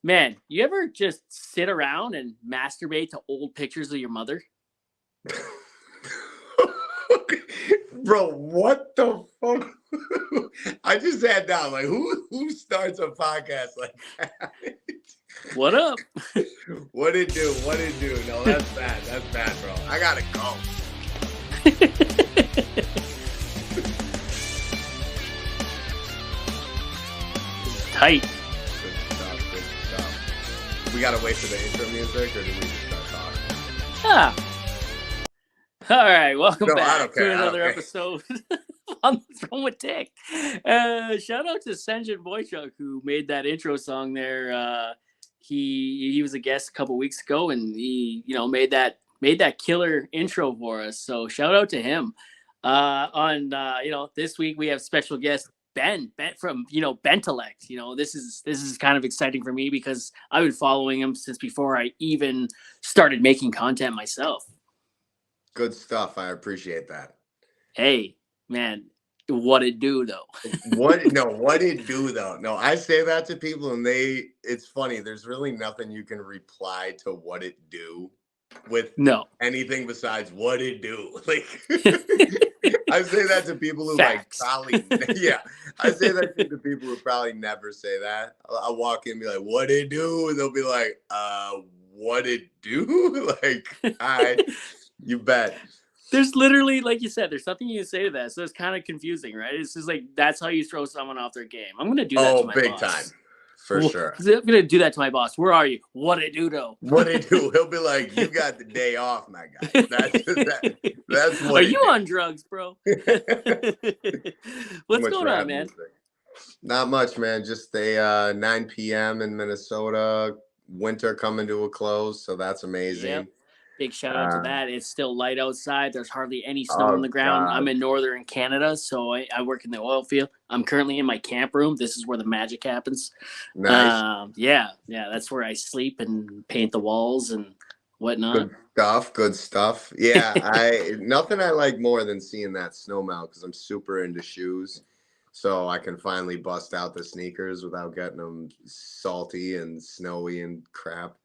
Man, you ever just sit around and masturbate to old pictures of your mother? Bro, what the fuck? I just sat down. Like, who starts a podcast like that? What up? What it do? What it do? No, that's bad. That's bad, bro. I gotta go. Tight. Good stuff. Good stuff. We gotta wait for the intro music, or do we just start talking? Ah. All right, welcome No, I back don't to care. another episode on the Throne with Tick. Shout out to Senjin Boychuk who made that intro song there. He was a guest a couple weeks ago, and he made that killer intro for us. So shout out to him. On this week we have special guest Ben from Bentellect. This is kind of exciting for me because I've been following him since before I even started making content myself. Good stuff. I appreciate that. Hey, man, what it do though? What it do though? No, I say that to people and it's funny. There's really nothing you can reply to what it do with anything besides what it do. Like I say that to people who Facts. probably I say that to people who probably never say that. I'll walk in and be like, what it do? And they'll be like, what it do? Like, you bet. There's literally, like you said, there's nothing you can say to that. So it's kind of confusing, right? It's just like, that's how you throw someone off their game. I'm going to do that to my big boss. Time. For sure. I'm going to do that to my boss. Where are you? What it do, though? What it do? He'll be like, you got the day off, my guy. That's what Are you on drugs, bro? What's going on, man? Not much, man. Just a 9 p.m. in Minnesota. Winter coming to a close, so that's amazing. Yep. Big shout out to that. It's still light outside. There's hardly any snow on the ground. God. I'm in northern Canada, so I work in the oil field. I'm currently in my camp room. This is where the magic happens. Nice. Yeah. That's where I sleep and paint the walls and whatnot. Good stuff. Yeah, nothing I like more than seeing that snow melt because I'm super into shoes. So I can finally bust out the sneakers without getting them salty and snowy and crap.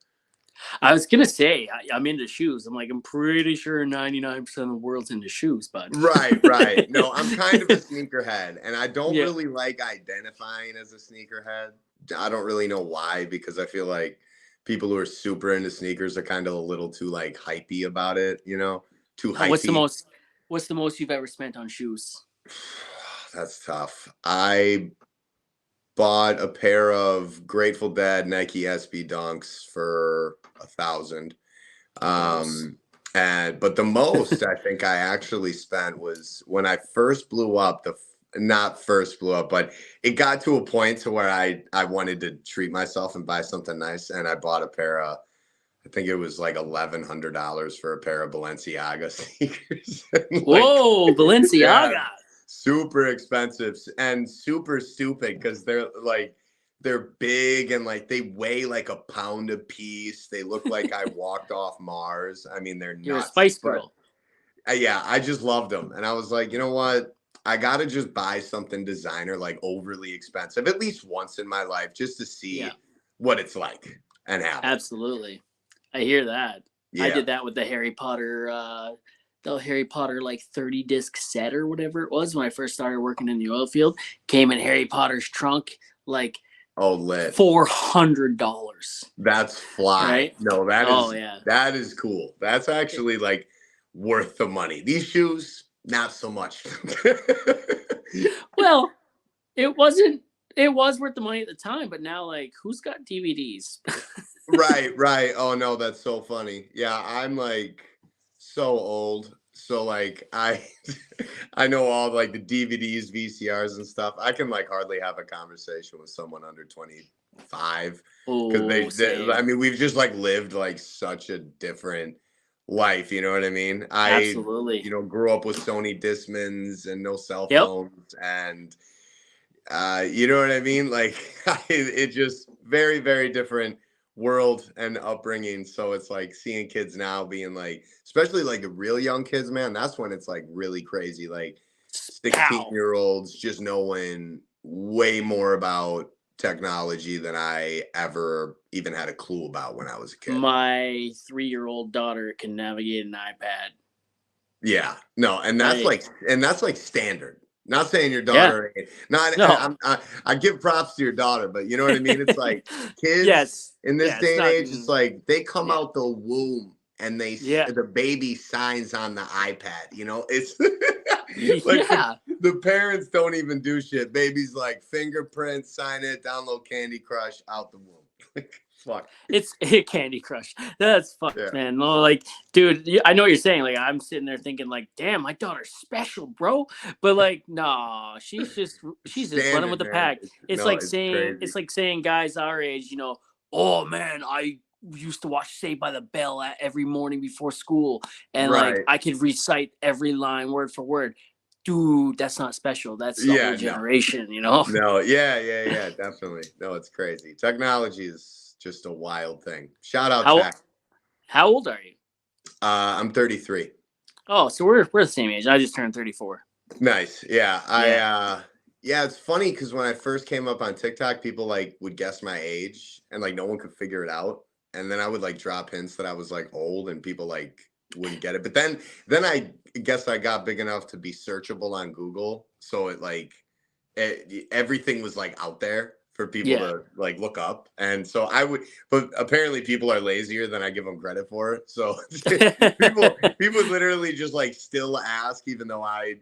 I was gonna say I'm into shoes. I'm pretty sure 99% of the world's into shoes, but right. No, I'm kind of a sneakerhead, and I don't really like identifying as a sneakerhead. I don't really know why, because I feel like people who are super into sneakers are kind of a little too hypey about it, too hypey. What's the most you've ever spent on shoes? That's tough. I bought a pair of Grateful Dead Nike SB Dunks for $1,000. But the most I think I actually spent was when I first blew up. But it got to a point to where I wanted to treat myself and buy something nice, and I bought a pair of, I think it was $1,100 for a pair of Balenciaga sneakers. Whoa, Balenciaga. Yeah, super expensive and super stupid because they're big and they weigh a pound a piece. They look like I walked off Mars. I mean, they're nuts. You're a Spice Girl. Yeah, I just loved them. And I was like, you know what? I got to just buy something designer, overly expensive, at least once in my life, just to see what it's like and happen. Absolutely. I hear that. Yeah. I did that with the Harry Potter 30 disc set or whatever it was when I first started working in the oil field. Came in Harry Potter's trunk, lit. $400. That's fly. Right? No, that is cool. That's actually worth the money. These shoes, not so much. Well, it was worth the money at the time, but now who's got DVDs? Right. Oh no, that's so funny. Yeah, I'm so old. So I know all the DVDs, VCRs and stuff. I can hardly have a conversation with someone under 25 because I mean, we've just lived such a different life. You know what I mean? Absolutely. Grew up with Sony Discmans and no cell phones, and you know what I mean? It just very, very different world and upbringing. So it's seeing kids now being especially the real young kids, man, that's when it's really crazy. 16-year-olds just knowing way more about technology than I ever even had a clue about when I was a kid. My 3-year-old daughter can navigate an iPad. Yeah, no, Like, and that's like standard. Not saying your yeah, daughter, not no. I give props to your daughter, but you know what I mean. It's like kids Yes, in this yeah, it's day and not. age. It's like they come Yeah, out the womb and yeah, the baby signs on the iPad. You know, it's like yeah. the parents don't even do shit. Baby's like fingerprint, sign it, download Candy Crush, out the womb. Like fuck. It's Candy Crush. That's fucked, Yeah, man. No, like, dude, I know what you're saying. Like, I'm sitting there thinking, like, damn, my daughter's special, bro. But like, nah, she's just running with standard the man. pack. No, it's It's crazy. like saying guys our age, oh man, I used to watch Saved by the Bell every morning before school, and like Right. I could recite every line word for word. Dude, that's not special. That's the whole Yeah, no. generation. No, yeah, definitely. No, it's crazy. Technology is just a wild thing. Shout out How tech. how old are you? I'm 33. Oh, so we're the same age. I just turned 34. Nice. Yeah, Yeah. yeah, it's funny because when I first came up on TikTok, people like would guess my age and like no one could figure it out. And then I would like drop hints that I was like old and people like wouldn't get it. But then I guess I got big enough to be searchable on Google. So it like everything was like out there for people Yeah. to like look up. And so I would, but apparently people are lazier than I give them credit for. So people literally just like still ask, even though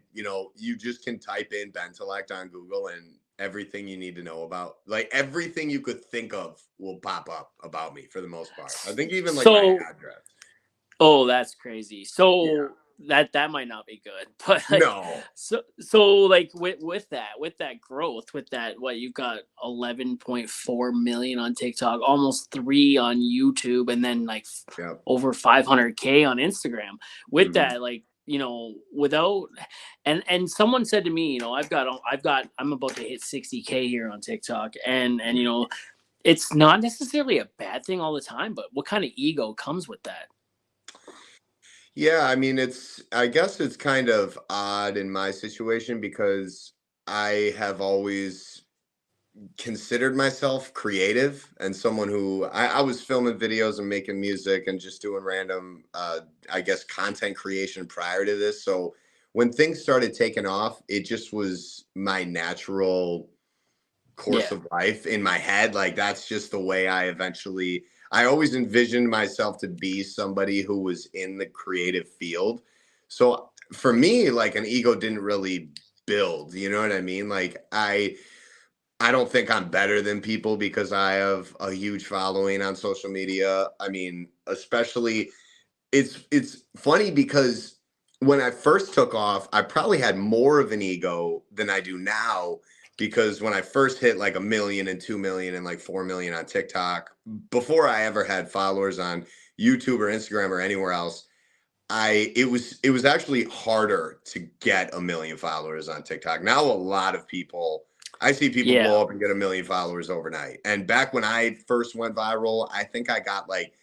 you just can type in Bentellect on Google and everything you need to know about, like everything you could think of will pop up about me for the most part. I think even like my So, address. oh, that's crazy. Yeah. So that might not be good, but like, No. like with that growth, with that, what you've got 11.4 million on TikTok, almost 3 on YouTube, and then like Yeah. over 500K on Instagram. With Hmm. that, like, without, and someone said to me, I'm about to hit 60K here on TikTok, and it's not necessarily a bad thing all the time, but what kind of ego comes with that? Yeah, I mean, I guess it's kind of odd in my situation because I have always considered myself creative and someone who I was filming videos and making music and just doing random, I guess, content creation prior to this. So when things started taking off, it just was my natural course Yeah, of life in my head. Like that's just the way I always envisioned myself to be somebody who was in the creative field. So for me, like an ego didn't really build, you know what I mean? Like I don't think I'm better than people because I have a huge following on social media. I mean, especially it's funny because when I first took off, I probably had more of an ego than I do now because when I first hit like a million and 2 million and like 4 million on TikTok, before I ever had followers on YouTube or Instagram or anywhere else, it was actually harder to get a million followers on TikTok. Now a lot of people I see people yeah, blow up and get a million followers overnight. And back when I first went viral, I think I got like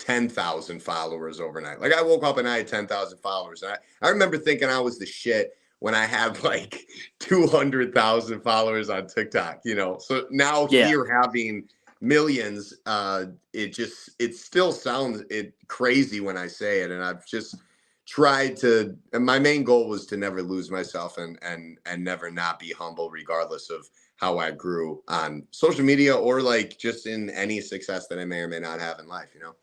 10,000 followers overnight. Like I woke up and I had 10,000 followers. And I remember thinking I was the shit when I had like 200,000 followers on TikTok, you know? So now yeah, here having millions, it still sounds crazy when I say it. And I've just tried to, and my main goal was to never lose myself and never not be humble, regardless of how I grew on social media or like just in any success that I may or may not have in life, you know?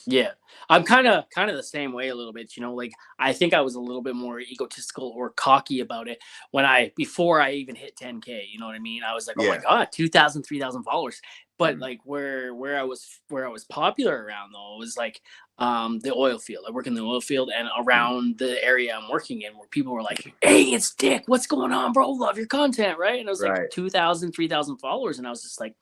yeah. I'm kind of the same way a little bit. Like I think I was a little bit more egotistical or cocky about it when before I even hit 10K. You know what I mean? I was like, oh my Yeah. god, 2,000, 3,000 followers. But Mhm. like where I was popular around though was like the oil field. I work in the oil field and Mhm. around the area I'm working in, where people were like, "Hey, it's Dick. What's going on, bro? Love your content, right?" And I was like Right. 2,000, 3,000 followers, and I was just like,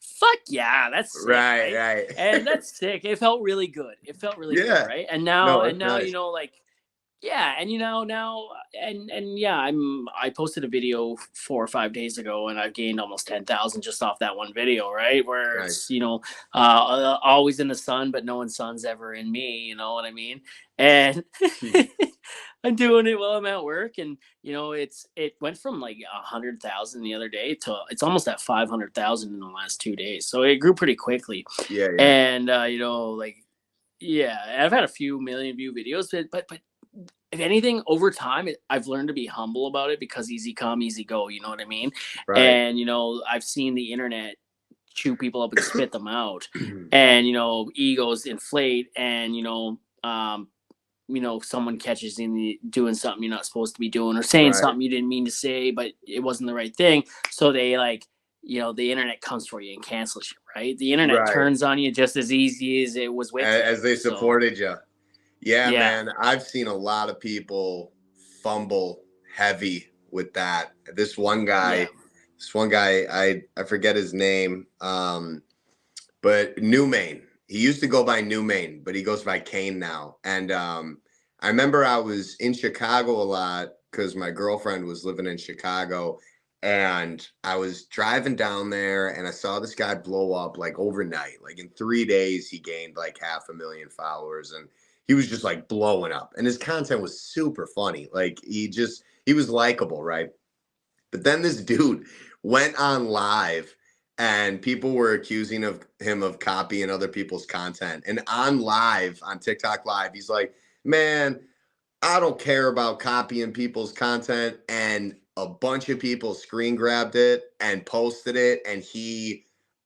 "Fuck yeah, that's sick, Right. right?" Right. And that's sick. It felt really good. It felt really good, Yeah. right? And No, now, it's nice. like, yeah, and now, and yeah, I posted a video 4 or 5 days ago, and I've gained almost 10,000 just off that one video, right? Where Nice. it's always in the sun, but no one's sun's ever in me. You know what I mean? And I'm doing it while I'm at work, and it went from like 100,000 the other day to it's almost at 500,000 in the last 2 days. So it grew pretty quickly, Yeah, yeah. and like yeah, I've had a few million view videos, but if anything, over time, I've learned to be humble about it because easy come, easy go. You know what I mean? Right. And I've seen the internet chew people up and spit them out, and egos inflate, and someone catches in doing something you're not supposed to be doing, or saying Right. something you didn't mean to say, but it wasn't the right thing. So they like, the internet comes for you and cancels you, right? The internet Right. turns on you just as easy as it was with you. As they So supported you. Yeah, yeah, man. I've seen a lot of people fumble heavy with that. yeah. This one guy, I forget his name. But New Main. He used to go by New Main, but he goes by Kane now. And I remember I was in Chicago a lot because my girlfriend was living in Chicago. And I was driving down there and I saw this guy blow up like overnight. Like in 3 days, he gained like 500,000 followers and he was just like blowing up. And his content was super funny. Like he was likable, right? But then this dude went on live and people were accusing of him of copying other people's content. And on live, on TikTok live, he's like, "Man, I don't care about copying people's content." And a bunch of people screen grabbed it and posted it. And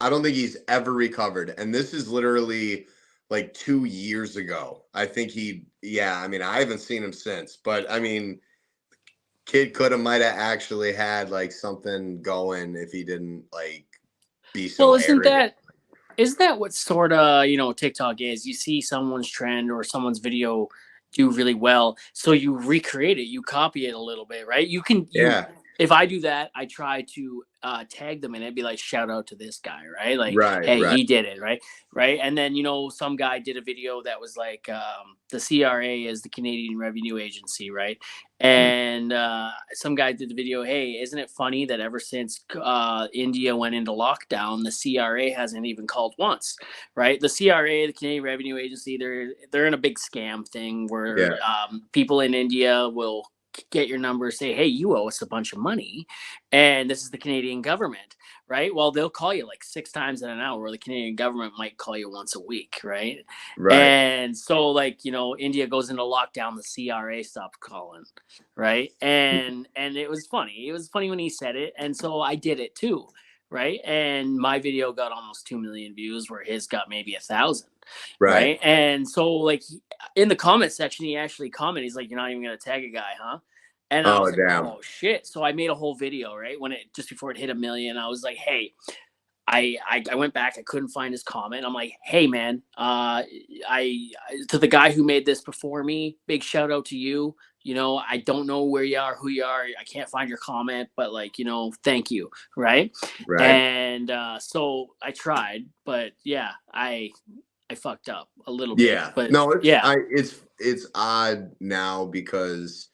I don't think he's ever recovered. And this is literally like 2 years ago. I think yeah, I mean, I haven't seen him since, but I mean, kid could have might have actually had like something going if he didn't like be Well, so isn't arrogant. that what sort of TikTok is? You see someone's trend or someone's video do really well, so you recreate it, you copy it a little bit, right? You Yeah, If I do that, I try to tag them in it, be like, shout out to this guy, right? Like, right, hey, right. he did it, right? And then some guy did a video that was like, the CRA is the Canadian Revenue Agency, right? Mm. And some guy did the video, hey, isn't it funny that ever since India went into lockdown, the CRA hasn't even called once, right? The CRA, the Canadian Revenue Agency, they're in a big scam thing where Yeah, people in India will get your number, say, hey, you owe us a bunch of money, and this is the Canadian government, right? Well, they'll call you like 6 times in an hour, where the Canadian government might call you once a week, right? right. And so, like, India goes into lockdown, the CRA stopped calling, right? And it was funny. It was funny when he said it, and so I did it too, right? And my video got almost 2 million views, where his got maybe 1,000, Right. right? And so, like, in the comment section, he actually commented, he's like, "You're not even gonna tag a guy, huh?" And I Oh was like, damn. "Oh shit!" So I made a whole video, right, when it just before it hit a million. I was like, "Hey." I went back. I couldn't find his comment. I'm like, hey man, to the guy who made this before me, big shout out to you. I don't know where you are, who you are. I can't find your comment, but like, thank you, right? Right. And so I tried, but yeah, I fucked up a little bit, Yeah. but No, yeah, it's odd now because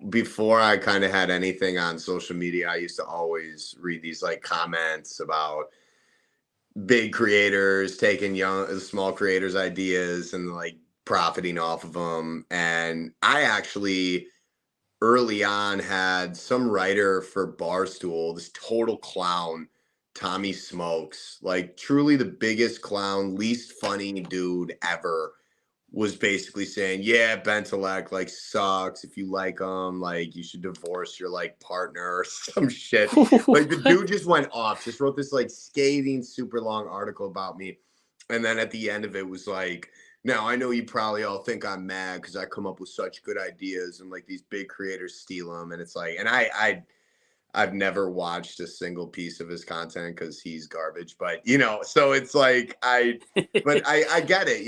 before I kind of had anything on social media, I used to always read these like comments about big creators taking small creators ideas and like profiting off of them. And I actually early on had some writer for Barstool, this total clown, Tommy Smokes, like truly the biggest clown, least funny dude ever, was basically saying, "Yeah, Bentellect like sucks. If you like him, like you should divorce your like partner or some shit." Like the dude just went off, just wrote this like scathing, super long article about me, and then at the end of it was like, "Now I know you probably all think I'm mad because I come up with such good ideas and like these big creators steal them." And it's like, and I've never watched a single piece of his content because he's garbage. But so it's like but I get it.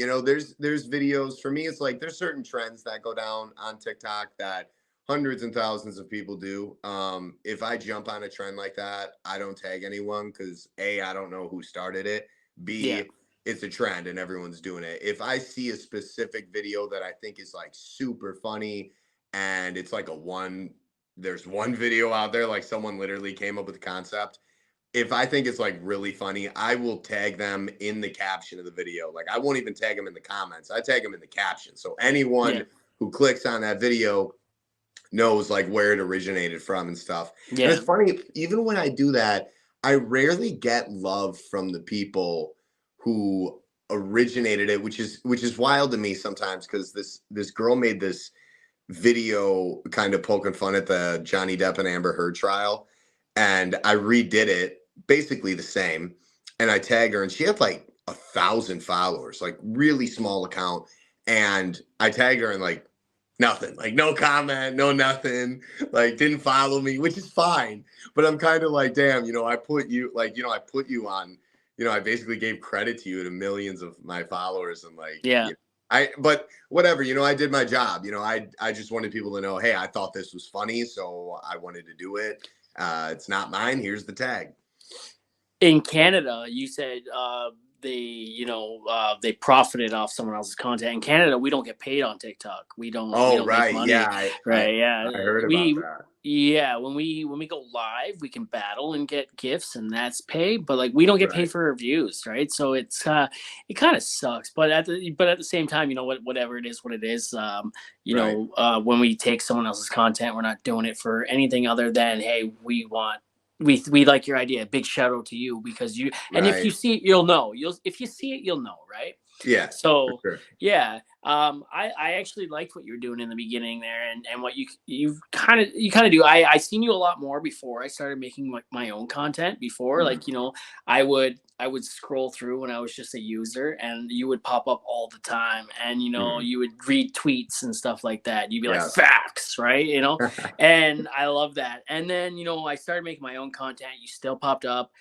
There's videos for me. It's like there's certain trends that go down on TikTok that hundreds and thousands of people do. If I jump on a trend like that, I don't tag anyone because A, I don't know who started it. yeah, B, it's a trend and everyone's doing it. If I see a specific video that I think is like super funny and it's like there's one video out there, like someone literally came up with a concept. If I think it's like really funny, I will tag them in the caption of the video. Like I won't even tag them in the comments. I tag them in the caption. So anyone yeah. who clicks on that video knows like where it originated from and stuff. And Yeah. it's funny, even when I do that, I rarely get love from the people who originated it, which is wild to me sometimes, because this girl made this video kind of poking fun at the Johnny Depp and Amber Heard trial, and I redid it basically the same, and I tagged her, and she had like 1,000 followers, like really small account, and I tagged her and like nothing, like no comment, no nothing, like didn't follow me, which is fine, but I'm kind of like, damn, I put you like, I put you on, I basically gave credit to you to millions of my followers, and like, Yeah. but whatever, I did my job. I just wanted people to know, hey, I thought this was funny, so I wanted to do it. It's not mine. Here's the tag. In Canada, you said they profited off someone else's content. In Canada, we don't get paid on TikTok. We Oh, don't make right. Yeah, money, I right? Yeah, I heard about we that. yeah when we go live, we can battle and get gifts, and that's pay. But like we don't get Right. paid for reviews, right? So it kind of sucks. But at the same time, whatever it is, what it is. Right. When we take someone else's content, we're not doing it for anything other than, hey, we like your idea. Big shout out to you, because and if you Right. see it, you'll know. If you see it, you'll know, right? Yeah, for So sure. yeah, I actually liked what you were doing in the beginning there, and what you kind of do. I seen you a lot more before I started making my own content. Before, Mhm. like, I would scroll through when I was just a user, and you would pop up all the time, and Mhm. you would read tweets and stuff like that. You'd be like, Yeah. facts, right? And I love that. And then I started making my own content. You still popped up.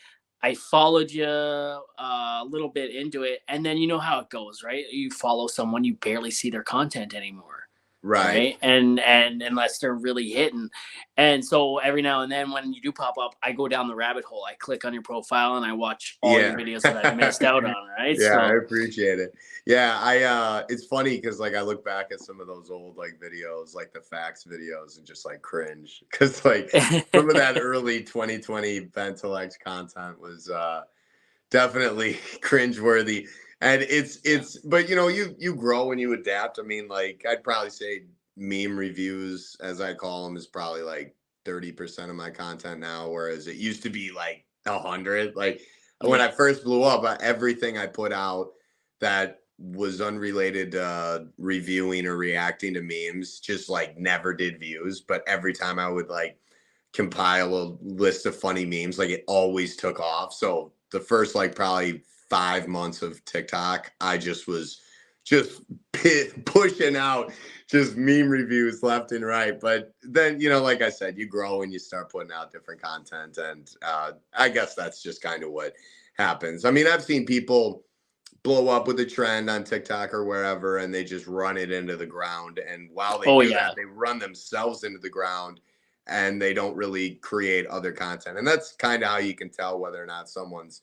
I followed you a little bit into it, and then you know how it goes, right? You follow someone, you barely see their content anymore, Right. right? And unless they're really hitting, and so every now and then when you do pop up, I go down the rabbit hole. I click on your profile and I watch all your Yeah. videos that I've missed out on, right? Yeah, I So appreciate it. Yeah, it's funny because like I look back at some of those old like videos, like the facts videos, and just like cringe because like some of that early 2020 Bentellect content was definitely cringeworthy. And yeah. it's but you grow and you adapt. I mean, like I'd probably say meme reviews, as I call them, is probably like 30% of my content now, whereas it used to be like 100. Like when I Yeah. first blew up, everything I put out that was unrelated reviewing or reacting to memes just like never did views. But every time I would like compile a list of funny memes, like it always took off. So the first like probably 5 months of TikTok, I just was just pushing out just meme reviews left and right. But then, like I said, you grow and you start putting out different content. And I guess that's just kind of what happens. I mean, I've seen people blow up with a trend on TikTok or wherever, and they just run it into the ground. And while they Oh do that, yeah. they run themselves into the ground and they don't really create other content. And that's kind of how you can tell whether or not someone's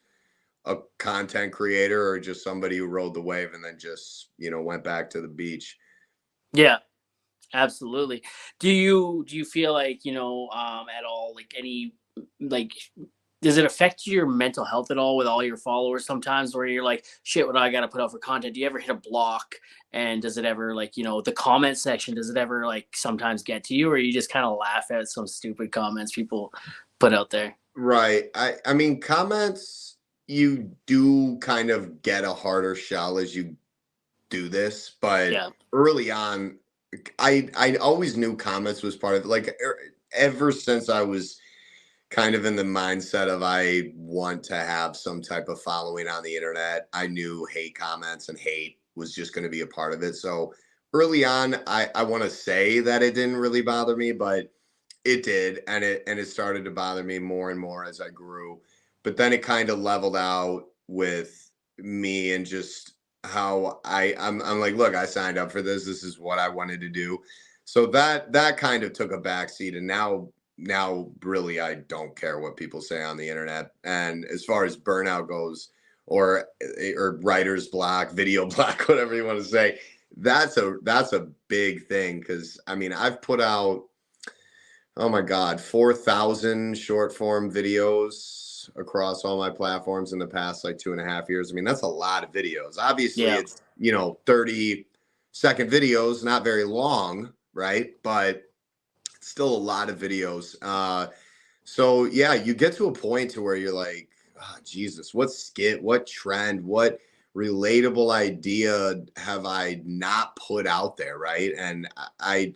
a content creator or just somebody who rode the wave and then just, went back to the beach. Yeah. Absolutely. Do you feel like, at all, like, any, like, does it affect your mental health at all with all your followers sometimes, where you're like, shit, what do I got to put out for content? Do you ever hit a block? And does it ever, like, the comment section, does it ever like sometimes get to you, or you just kind of laugh at some stupid comments people put out there? Right. I mean, comments, you do kind of get a harder shell as you do this, but Yeah. early on, I always knew comments was part of it. Like ever since I was kind of in the mindset of I want to have some type of following on the internet, I knew hate comments and hate was just going to be a part of it. So early on, I want to say that it didn't really bother me, but it did, and it started to bother me more and more as I grew. But then it kind of leveled out with me and just how I'm like, look, I signed up for this. This is what I wanted to do. So that kind of took a backseat, and now really I don't care what people say on the internet. And as far as burnout goes, or writer's block, video block, whatever you want to say, that's a big thing, because I mean I've put out, oh my God, 4,000 short form videos across all my platforms in the past like 2.5 years. I mean, that's a lot of videos. Obviously, Yeah. it's, 30 second videos, not very long, right? But still a lot of videos. So yeah, you get to a point to where you're like, oh, Jesus, what skit, what trend, what relatable idea have I not put out there, right? And I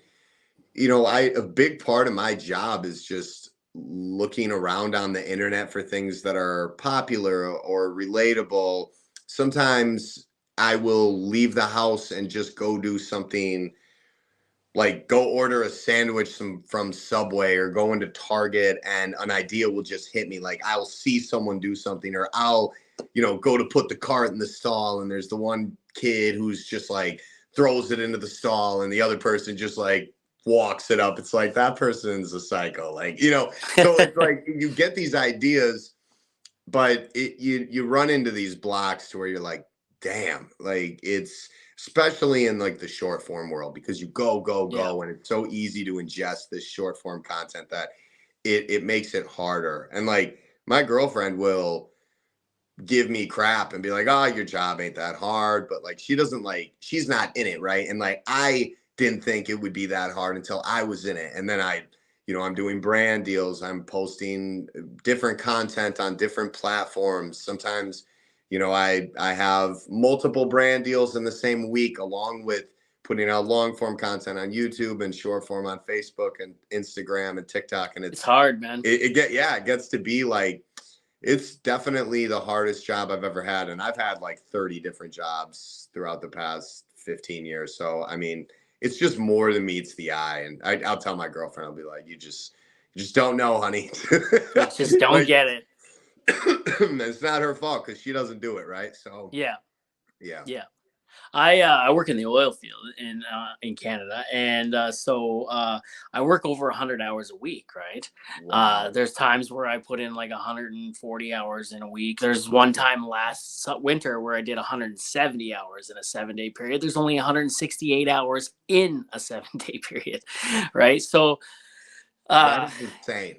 a big part of my job is just looking around on the internet for things that are popular or relatable. Sometimes I will leave the house and just go do something, like go order a sandwich from Subway or go into Target, and an idea will just hit me. Like I'll see someone do something, or I'll, go to put the cart in the stall, and there's the one kid who's just like throws it into the stall, and the other person just like walks it up. It's like that person's a psycho. Like, so it's like you get these ideas, but you run into these blocks to where you're like, damn, like it's especially in like the short form world, because you go Yeah. go, and it's so easy to ingest this short form content that it makes it harder. And like my girlfriend will give me crap and be like, oh, your job ain't that hard, but like she's not in it, right? And like I didn't think it would be that hard until I was in it. And then I'm doing brand deals, I'm posting different content on different platforms. Sometimes, I have multiple brand deals in the same week, along with putting out long form content on YouTube and short form on Facebook and Instagram and TikTok. And It's hard, man. it gets to be like, it's definitely the hardest job I've ever had. And I've had like 30 different jobs throughout the past 15 years. So, I mean, it's just more than meets the eye. And I'll tell my girlfriend, I'll be like, you just don't know, honey. You just don't Like, get it. it's not her fault because she doesn't do it, right? So, Yeah. yeah. Yeah. I work in the oil field in Canada, and I work over 100 hours a week. Right. Wow. There's times where I put in like 140 hours in a week. There's one time last winter where I did 170 hours in a 7-day period. There's only 168 hours in a 7-day period. Right. So That uh, is insane.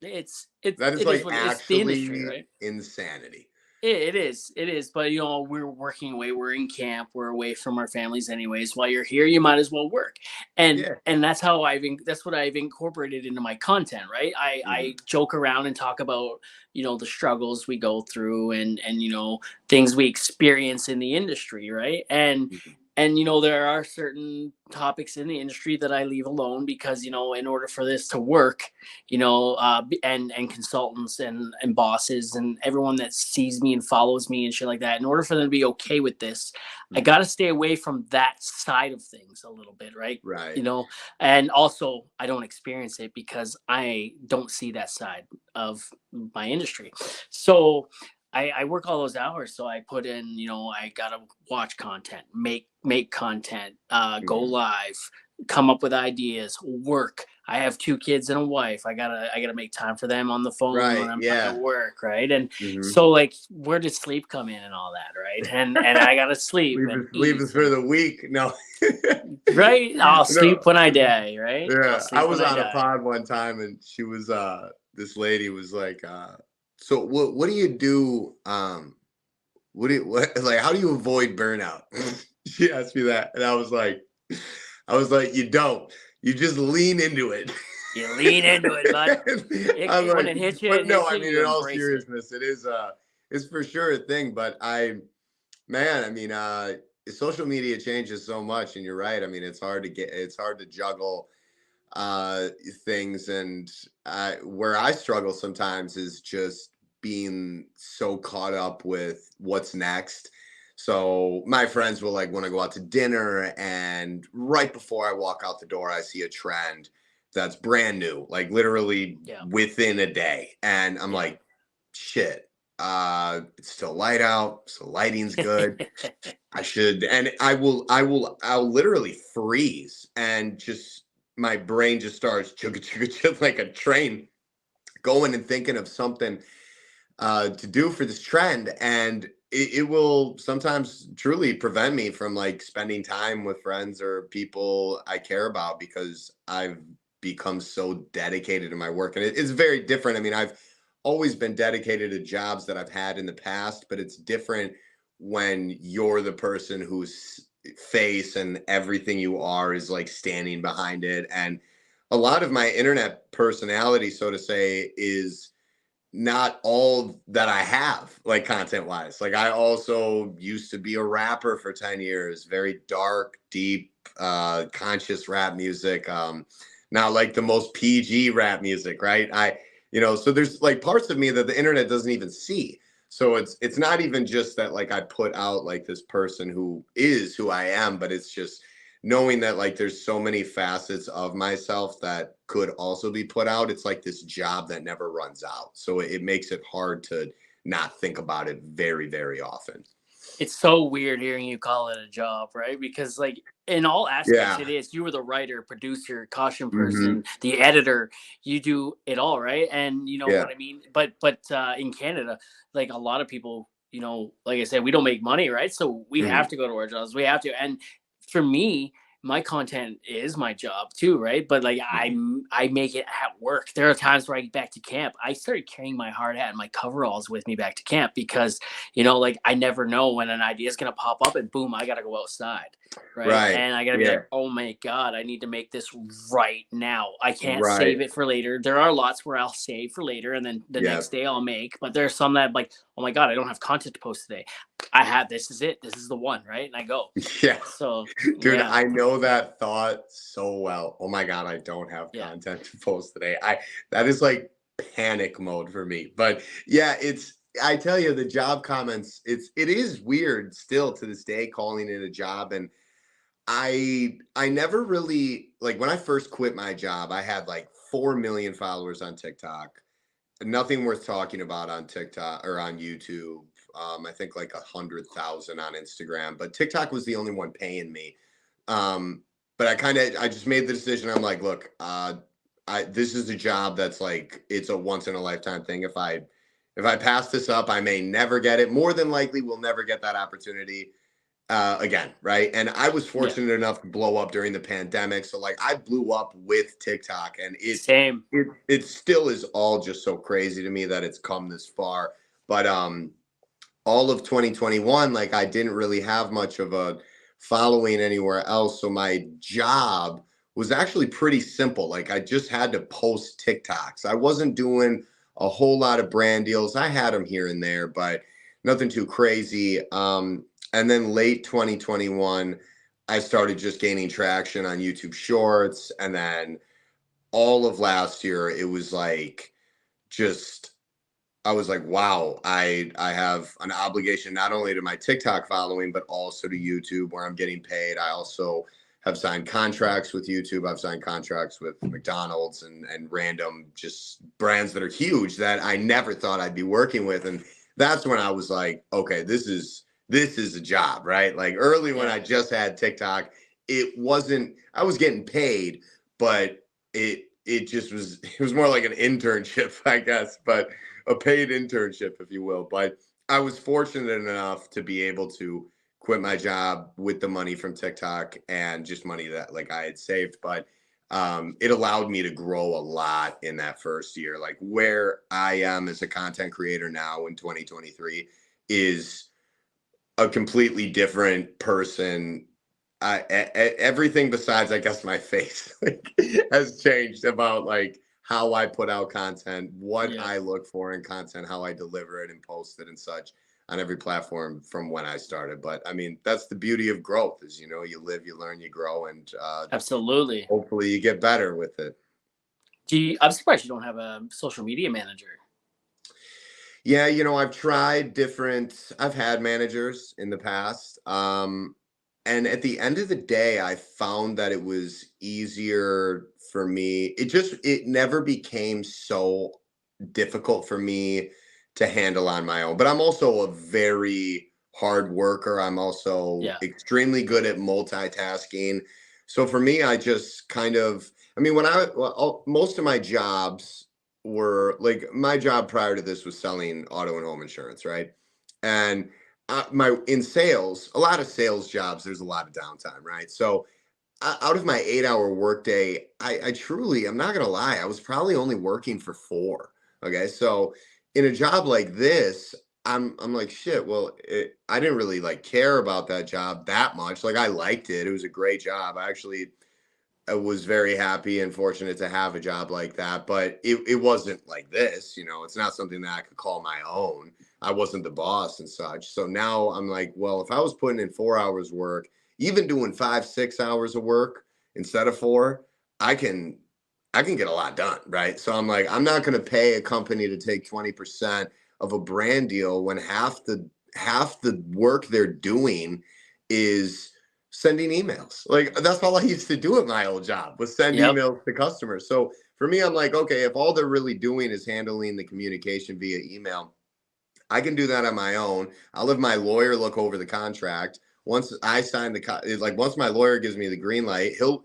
it's That is it is like what it's the industry, actually right? insanity. It is. But we're working away. We're in camp. We're away from our families, anyways. While you're here, you might as well work, and Yeah. that's how that's what I've incorporated into my content. Right. I Mhm. joke around and talk about the struggles we go through, and things we experience in the industry. Right. Mhm. And there are certain topics in the industry that I leave alone because in order for this to work, and consultants and bosses and everyone that sees me and follows me and shit like that, in order for them to be okay with this, I Mhm. got to stay away from that side of things a little bit, right? Right. you know and also I don't experience it because I don't see that side of my industry. So I work all those hours, so I put in, I gotta watch content, make content, go Mhm. live, come up with ideas, work. I have 2 kids and a wife. I gotta make time for them on the phone when Right. I'm at Yeah. work, right? And Mhm. so, like, where does sleep come in and all that, right? And I gotta sleep and Leave eat us for and the week. No. right. I'll sleep No. when I die, right? I'll Yeah. I sleep was when I on a die. pod one time, and she was this lady was like, so what do you do? What like, how do you avoid burnout? She asked me that, and I was like, you don't. You just lean into it. You lean into it, bud. I'm When like, it hits you, but it no, hits I you. mean, You in all embrace it. seriousness, it's for sure a thing. But man, I mean, social media changes so much, and you're right. I mean, it's hard to juggle uh things. And where I struggle sometimes is just being so caught up with what's next. So my friends will like want to go out to dinner, and right before I walk out the door I see a trend that's brand new, like literally Yeah. within a day, and I'm Yeah. like, shit, it's still light out, so lighting's good. I should, and I'll literally freeze, and just my brain just starts chugga chugga chugga like a train, going and thinking of something to do for this trend. And it will sometimes truly prevent me from like spending time with friends or people I care about, because I've become so dedicated to my work. And it's very different. I mean, I've always been dedicated to jobs that I've had in the past, but it's different when you're the person who's face and everything you are is like standing behind it. And a lot of my internet personality, so to say, is not all that I have, like content wise. Like I also used to be a rapper for 10 years, very dark, deep, conscious rap music. Not like the most PG rap music, right? So there's like parts of me that the internet doesn't even see. So it's not even just that like I put out like this person who is who I am, but it's just knowing that like there's so many facets of myself that could also be put out. It's like this job that never runs out. So it makes it hard to not think about it very, very often. It's so weird hearing you call it a job, right? Because like in all aspects Yeah. it is. You were the writer, producer, costume Hmm. person, the editor. You do it all, right? And you know Yeah. what I mean? But in Canada, like a lot of people, like I said, we don't make money, right? So we Hmm. have to go to our jobs. We have to. And for me, my content is my job too, right? But like Hmm. I make it at work. There are times where I get back to camp. I started carrying my hard hat and my coveralls with me back to camp because like I never know when an idea is gonna pop up and boom, I gotta go outside. Right. Right. And I gotta be Yeah. like, oh my God, I need to make this right now. I can't Right. save it for later. There are lots where I'll save for later and then the Yeah. next day I'll make, but there's some that like, oh my God, I don't have content to post today. I have this is it. This is the one, right? And I go. Yeah. So Dude, yeah, I know that thought so well. Oh my God, I don't have yeah, content to post today. That is like panic mode for me. But yeah, I tell you, the job comments, it is weird still to this day calling it a job. And I never really like when I first quit my job, I had like 4 million followers on TikTok. Nothing worth talking about on TikTok or on YouTube. I think like 100,000 on Instagram, but TikTok was the only one paying me. Um, but I just made the decision. I'm like, look, this is a job that's like it's a once in a lifetime thing. If I pass this up, I may never get it. More than likely, we'll never get that opportunity again, right? And I was yeah. fortunate enough to blow up during the pandemic, so like I blew up with TikTok, and Same. it still is all just so crazy to me that it's come this far. But all of 2021, like I didn't really have much of a following anywhere else, so my job was actually pretty simple. Like I just had to post TikToks. I wasn't doing a whole lot of brand deals. I had them here and there, but nothing too crazy. And then late 2021, I started just gaining traction on YouTube Shorts. And then all of last year, it was like just I was like, wow, I have an obligation not only to my TikTok following, but also to YouTube where I'm getting paid. I also have signed contracts with YouTube. I've signed contracts with McDonald's and random just brands that are huge that I never thought I'd be working with. And that's when I was like, okay, this is a job, right? Like early when Yeah. I just had TikTok, it wasn't I was getting paid, but it just was it was more like an internship, I guess. But a paid internship, if you will. But I was fortunate enough to be able to quit my job with the money from TikTok and just money that like I had saved. But it allowed me to grow a lot in that first year. Like where I am as a content creator now in 2023 is a completely different person. Everything besides, I guess, my face like, has changed about like how I put out content, what Yeah. I look for in content, how I deliver it and post it and such on every platform from when I started. But I mean, that's the beauty of growth is, you live, you learn, you grow, and Absolutely. hopefully you get better with it. I'm surprised you don't have a social media manager. Yeah, I've had managers in the past. And at the end of the day, I found that it was easier for me. It never became so difficult for me to handle on my own. But I'm also a very hard worker. I'm also Yeah. extremely good at multitasking. So for me, I just kind of, I mean, most of my jobs were like my job prior to this was selling auto and home insurance, right? And my in sales, a lot of sales jobs, there's a lot of downtime, right? So out of my 8 hour workday, I truly, I'm not gonna lie, I was probably only working for 4. Okay, so in a job like this, I'm like, shit. Well, I didn't really like care about that job that much. Like I liked it. It was a great job. I was very happy and fortunate to have a job like that, but it wasn't like this, you know, it's not something that I could call my own. I wasn't the boss and such. So now I'm like, well, if I was putting in 4 hours work, even doing 5, 6 hours of work instead of four, I can I can get a lot done, right? So I'm like, I'm not going to pay a company to take 20% of a brand deal when half the work they're doing is sending emails. Like that's all I used to do at my old job was send Yep. emails to customers. So for me, I'm like, okay, if all they're really doing is handling the communication via email, I can do that on my own. I'll have my lawyer look over the contract. Once I sign like once my lawyer gives me the green light, he'll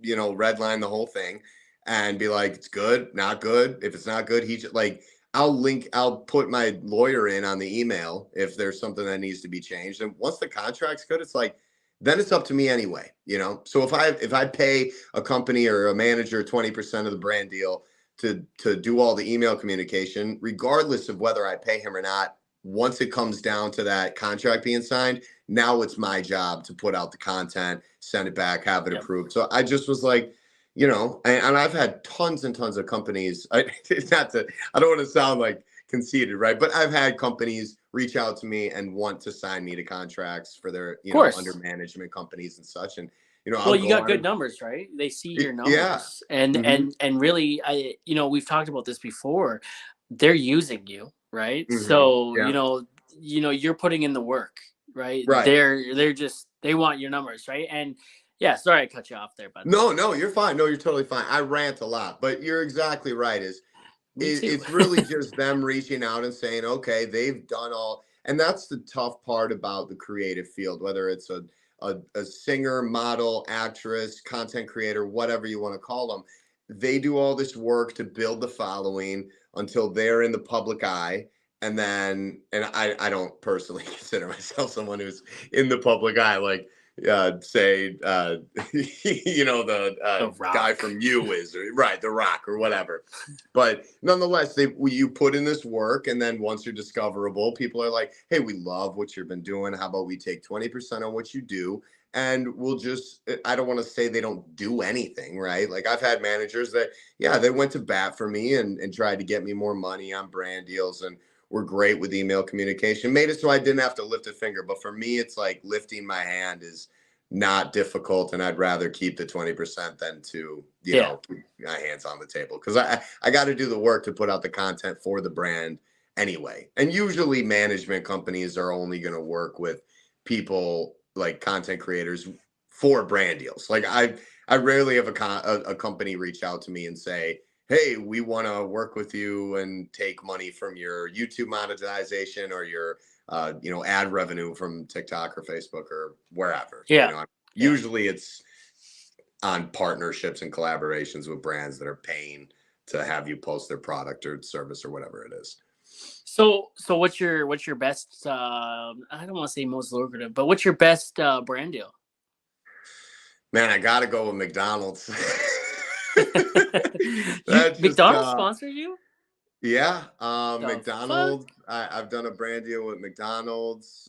redline the whole thing and be like, it's good, not good. If it's not good, he just like I'll put my lawyer in on the email if there's something that needs to be changed. And once the contract's good, it's like then it's up to me anyway, you know. So if I pay a company or a manager 20% of the brand deal to do all the email communication, regardless of whether I pay him or not. Once it comes down to that contract being signed, now it's my job to put out the content, send it back, have it Yep. approved. So I just was like, and I've had tons and tons of companies. It's not to, I don't want to sound like conceited, right? But I've had companies reach out to me and want to sign me to contracts for their, Of under course. management companies and such. And, Well, I'll you go got on good and, numbers, right? They see your yeah. numbers, and Hmm. really, we've talked about this before. They're using you, right? Hmm. So, Yeah. you're putting in the work, right? Right. They're just they want your numbers, right? And yeah, sorry I cut you off there, but No, no, you're fine. No, you're totally fine. I rant a lot, but you're exactly right. me too. It's really just them reaching out and saying, okay, they've done all, and that's the tough part about the creative field, whether it's a singer, model, actress, content creator, whatever you want to call them. They do all this work to build the following until they're in the public eye. And I don't personally consider myself someone who's in the public eye. Like say the The guy Rock. from You is right, The Rock or whatever. But nonetheless, you put in this work, and then once you're discoverable, people are like, "Hey, we love what you've been doing. How about we take 20% on what you do, and we'll just." I don't want to say they don't do anything, right? Like I've had managers that, yeah, they went to bat for me and tried to get me more money on brand deals, and were great with email communication. Made it so I didn't have to lift a finger. But for me, it's like lifting my hand is not difficult, and I'd rather keep the 20% than to Yeah. keep my hands on the table, because I got to do the work to put out the content for the brand anyway. And usually management companies are only going to work with people like content creators for brand deals. Like I rarely have a company reach out to me and say, hey, we want to work with you and take money from your YouTube monetization or your ad revenue from TikTok or Facebook or wherever. Yeah. Yeah. Usually it's on partnerships and collaborations with brands that are paying to have you post their product or service or whatever it is. So what's your best I don't want to say most lucrative, but what's your best brand deal? Man, I gotta go with McDonald's. You That's just McDonald's sponsored you? yeah, The fuck? McDonald's. I've done a brand deal with McDonald's,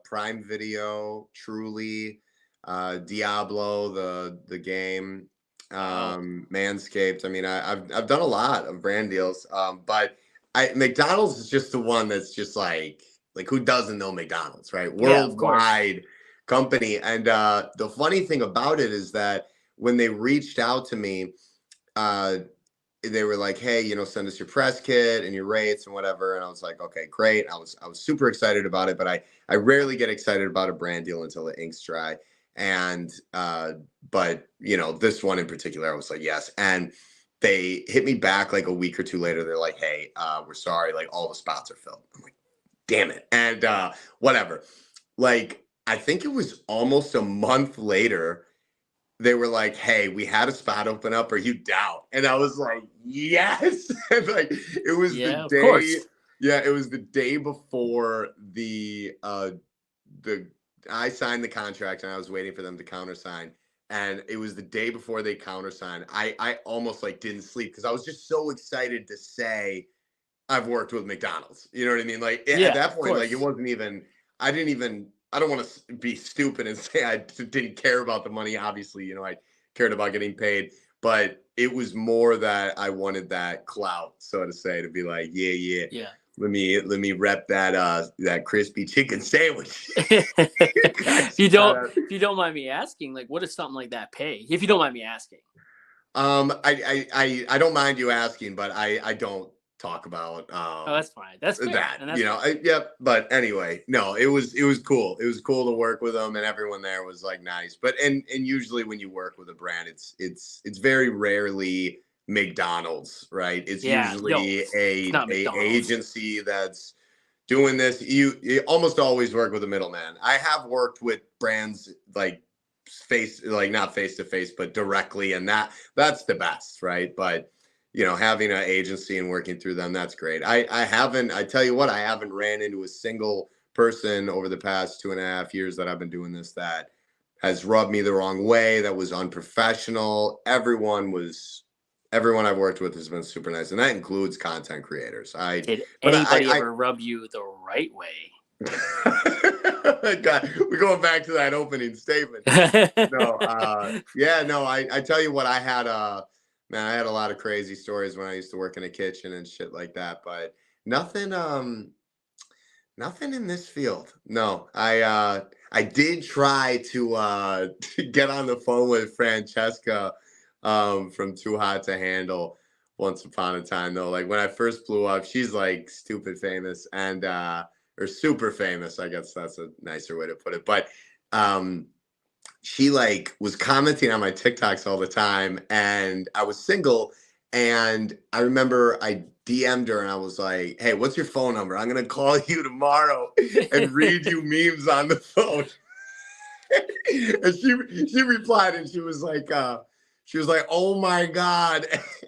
Prime Video, Truly, Diablo, the game, Wow. Manscaped. I mean, I've done a lot of brand deals, but McDonald's is just the one that's just like who doesn't know McDonald's, right? Yeah, of course. Worldwide company, and the funny thing about it is that when they reached out to me. Uh, they were like, hey, send us your press kit and your rates and whatever. And I was like, okay, great. I was super excited about it, but I rarely get excited about a brand deal until the ink's dry. And but this one in particular, I was like, yes. And they hit me back like a week or two later. They're like, hey, we're sorry, like all the spots are filled. I'm like, damn it. And whatever. Like, I think it was almost a month later they were like, hey, we had a spot open up. Are you down? And I was like, yes. And like it was the Yeah, of day, course. yeah, it was the day before the I signed the contract and I was waiting for them to countersign. And it was the day before they countersigned. I almost like didn't sleep because I was just so excited to say I've worked with McDonald's. You know what I mean? Like at Yeah, that of point, like it course. wasn't even. I didn't even. I don't want to be stupid and say I didn't care about the money. Obviously, I cared about getting paid, but it was more that I wanted that clout, so to say, to be like, yeah, yeah. Yeah. Let me rep that crispy chicken sandwich. if Guys, you shout don't out. if you don't mind me asking, like, what does something like that pay? If you don't mind me asking. I don't mind you asking, but I don't talk about Oh, that's fine. That's fair, that. and that's fair. Yep. But anyway, no, it was cool. It was cool to work with them, and everyone there was like nice. But and usually when you work with a brand, it's very rarely McDonald's, right? It's Yeah, no, usually it's not a McDonald's. agency that's doing this. You almost always work with a middleman. I have worked with brands like not face to face, but directly, and that's the best, right? But having an agency and working through them, that's great. I haven't. I tell you what, I haven't ran into a single person over the past 2.5 years that I've been doing this that has rubbed me the wrong way, that was unprofessional. Everyone I've worked with has been super nice, and that includes content creators. Did But anybody ever rub you the right way? God, we're going back to that opening statement. No, yeah, no, I tell you what, man, I had a lot of crazy stories when I used to work in a kitchen and shit like that, but nothing, nothing in this field. No, I did try to to get on the phone with Francesca, from Too Hot to Handle once upon a time though. Like when I first blew up, she's like stupid famous and or super famous, I guess that's a nicer way to put it. But she like was commenting on my TikToks all the time, and I was single, and I remember I DM'd her and I was like, "Hey, what's your phone number? I'm gonna call you tomorrow and read you memes on the phone." And she replied and she was like, "Oh my god,"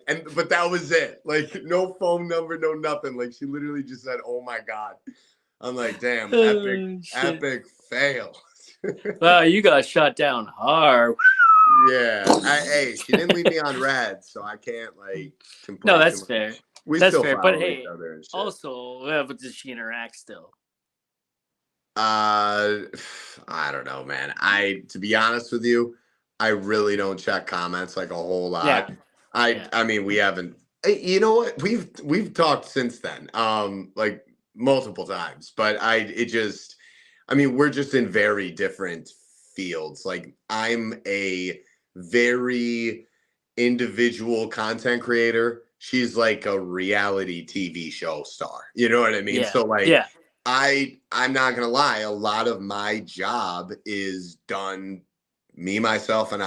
and but that was it. Like no phone number, no nothing. Like she literally just said, "Oh my god." I'm like, damn, epic, Oh, shit. epic fail. Wow, you got shot down hard. Yeah. Hey, she didn't leave me on red, so I can't like No, complain too that's much. fair. We That's still fair. But follow each hey, other and shit. also, but does she interact still? Uh, I don't know, man. To be honest with you, I really don't check comments like a whole Yeah, lot. I yeah. I mean, we haven't. You know what? We've talked since then, like multiple times. But I mean, we're just in very different fields. Like I'm a very individual content creator. She's like a reality TV show star. You know what I mean? Yeah, So like yeah. I'm not gonna lie, a lot of my job is done me, myself, and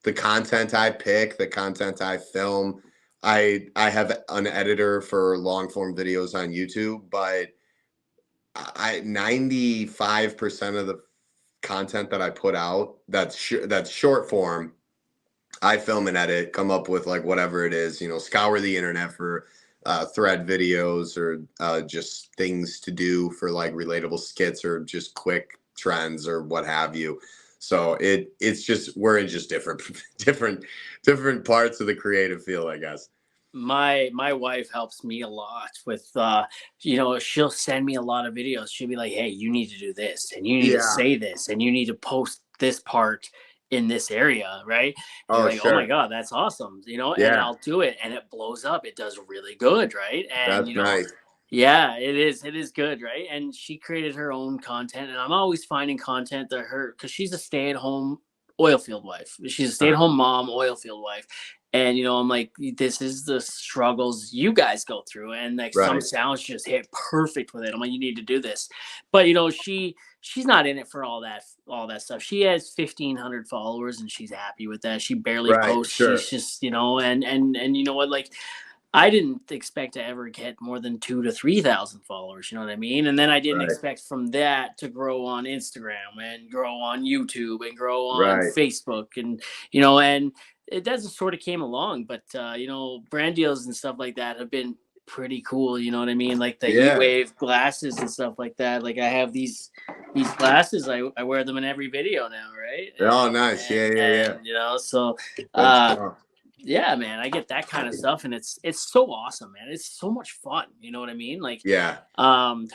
the content I pick, the content I film. I have an editor for long form videos on YouTube, but I 95% of the content that I put out that's short form, I film and edit, come up with like whatever it is, scour the internet for thread videos or just things to do for like relatable skits or just quick trends or what have you. So it's just we're in just different different parts of the creative field, I guess. My wife helps me a lot with she'll send me a lot of videos. She'll be like, hey, you need to do this and you need to Yeah. say this and you need to post this part in this area, right? And you're Oh, like, oh my sure. god, that's awesome, and Yeah. I'll do it and it blows up. It does really good, right? And That's nice. yeah, it is good, right? And she created her own content, and I'm always finding content that her, because she's a stay-at-home oil field wife. She's a Uh, stay-at-home mom, oil field wife. And I'm like, this is the struggles you guys go through, and like some right. sounds just hit perfect with it. I'm like, you need to do this. But she's not in it for all that stuff. She has 1,500 followers and she's happy with that. She barely Right. posts. She's Sure. just, and you know what, like, I didn't expect to ever get more than 2 to 3 thousand followers. You know what I mean? And then I didn't Right. expect from that to grow on Instagram and grow on YouTube and grow on Right. Facebook, and it doesn't sort of came along. But brand deals and stuff like that have been pretty cool. You know what I mean? Like the heat Yeah. wave glasses and stuff like that. Like I have these glasses. I wear them in every video now, right? Oh, nice. Yeah. Yeah. Yeah. And so Good uh stuff. Yeah, man, I get that kind of stuff, and it's so awesome, man. It's so much fun. You know what I mean? Like, Yeah.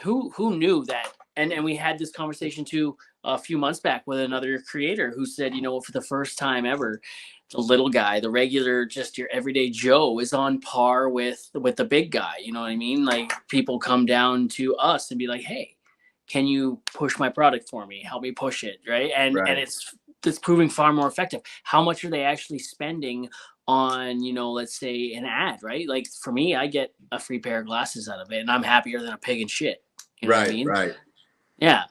who knew that? And we had this conversation too a few months back with another creator who said, you know, for the first time ever, the little guy, the regular, just your everyday Joe, is on par with the big guy. You know what I mean? Like, people come down to us and be like, hey, can you push my product for me? Help me push it, right? And Right. it's proving far more effective. How much are they actually spending on, you know, let's say an ad, right? Like for me, I get a free pair of glasses out of it, and I'm happier than a pig in shit. You know what I Right. mean? Right. Yeah,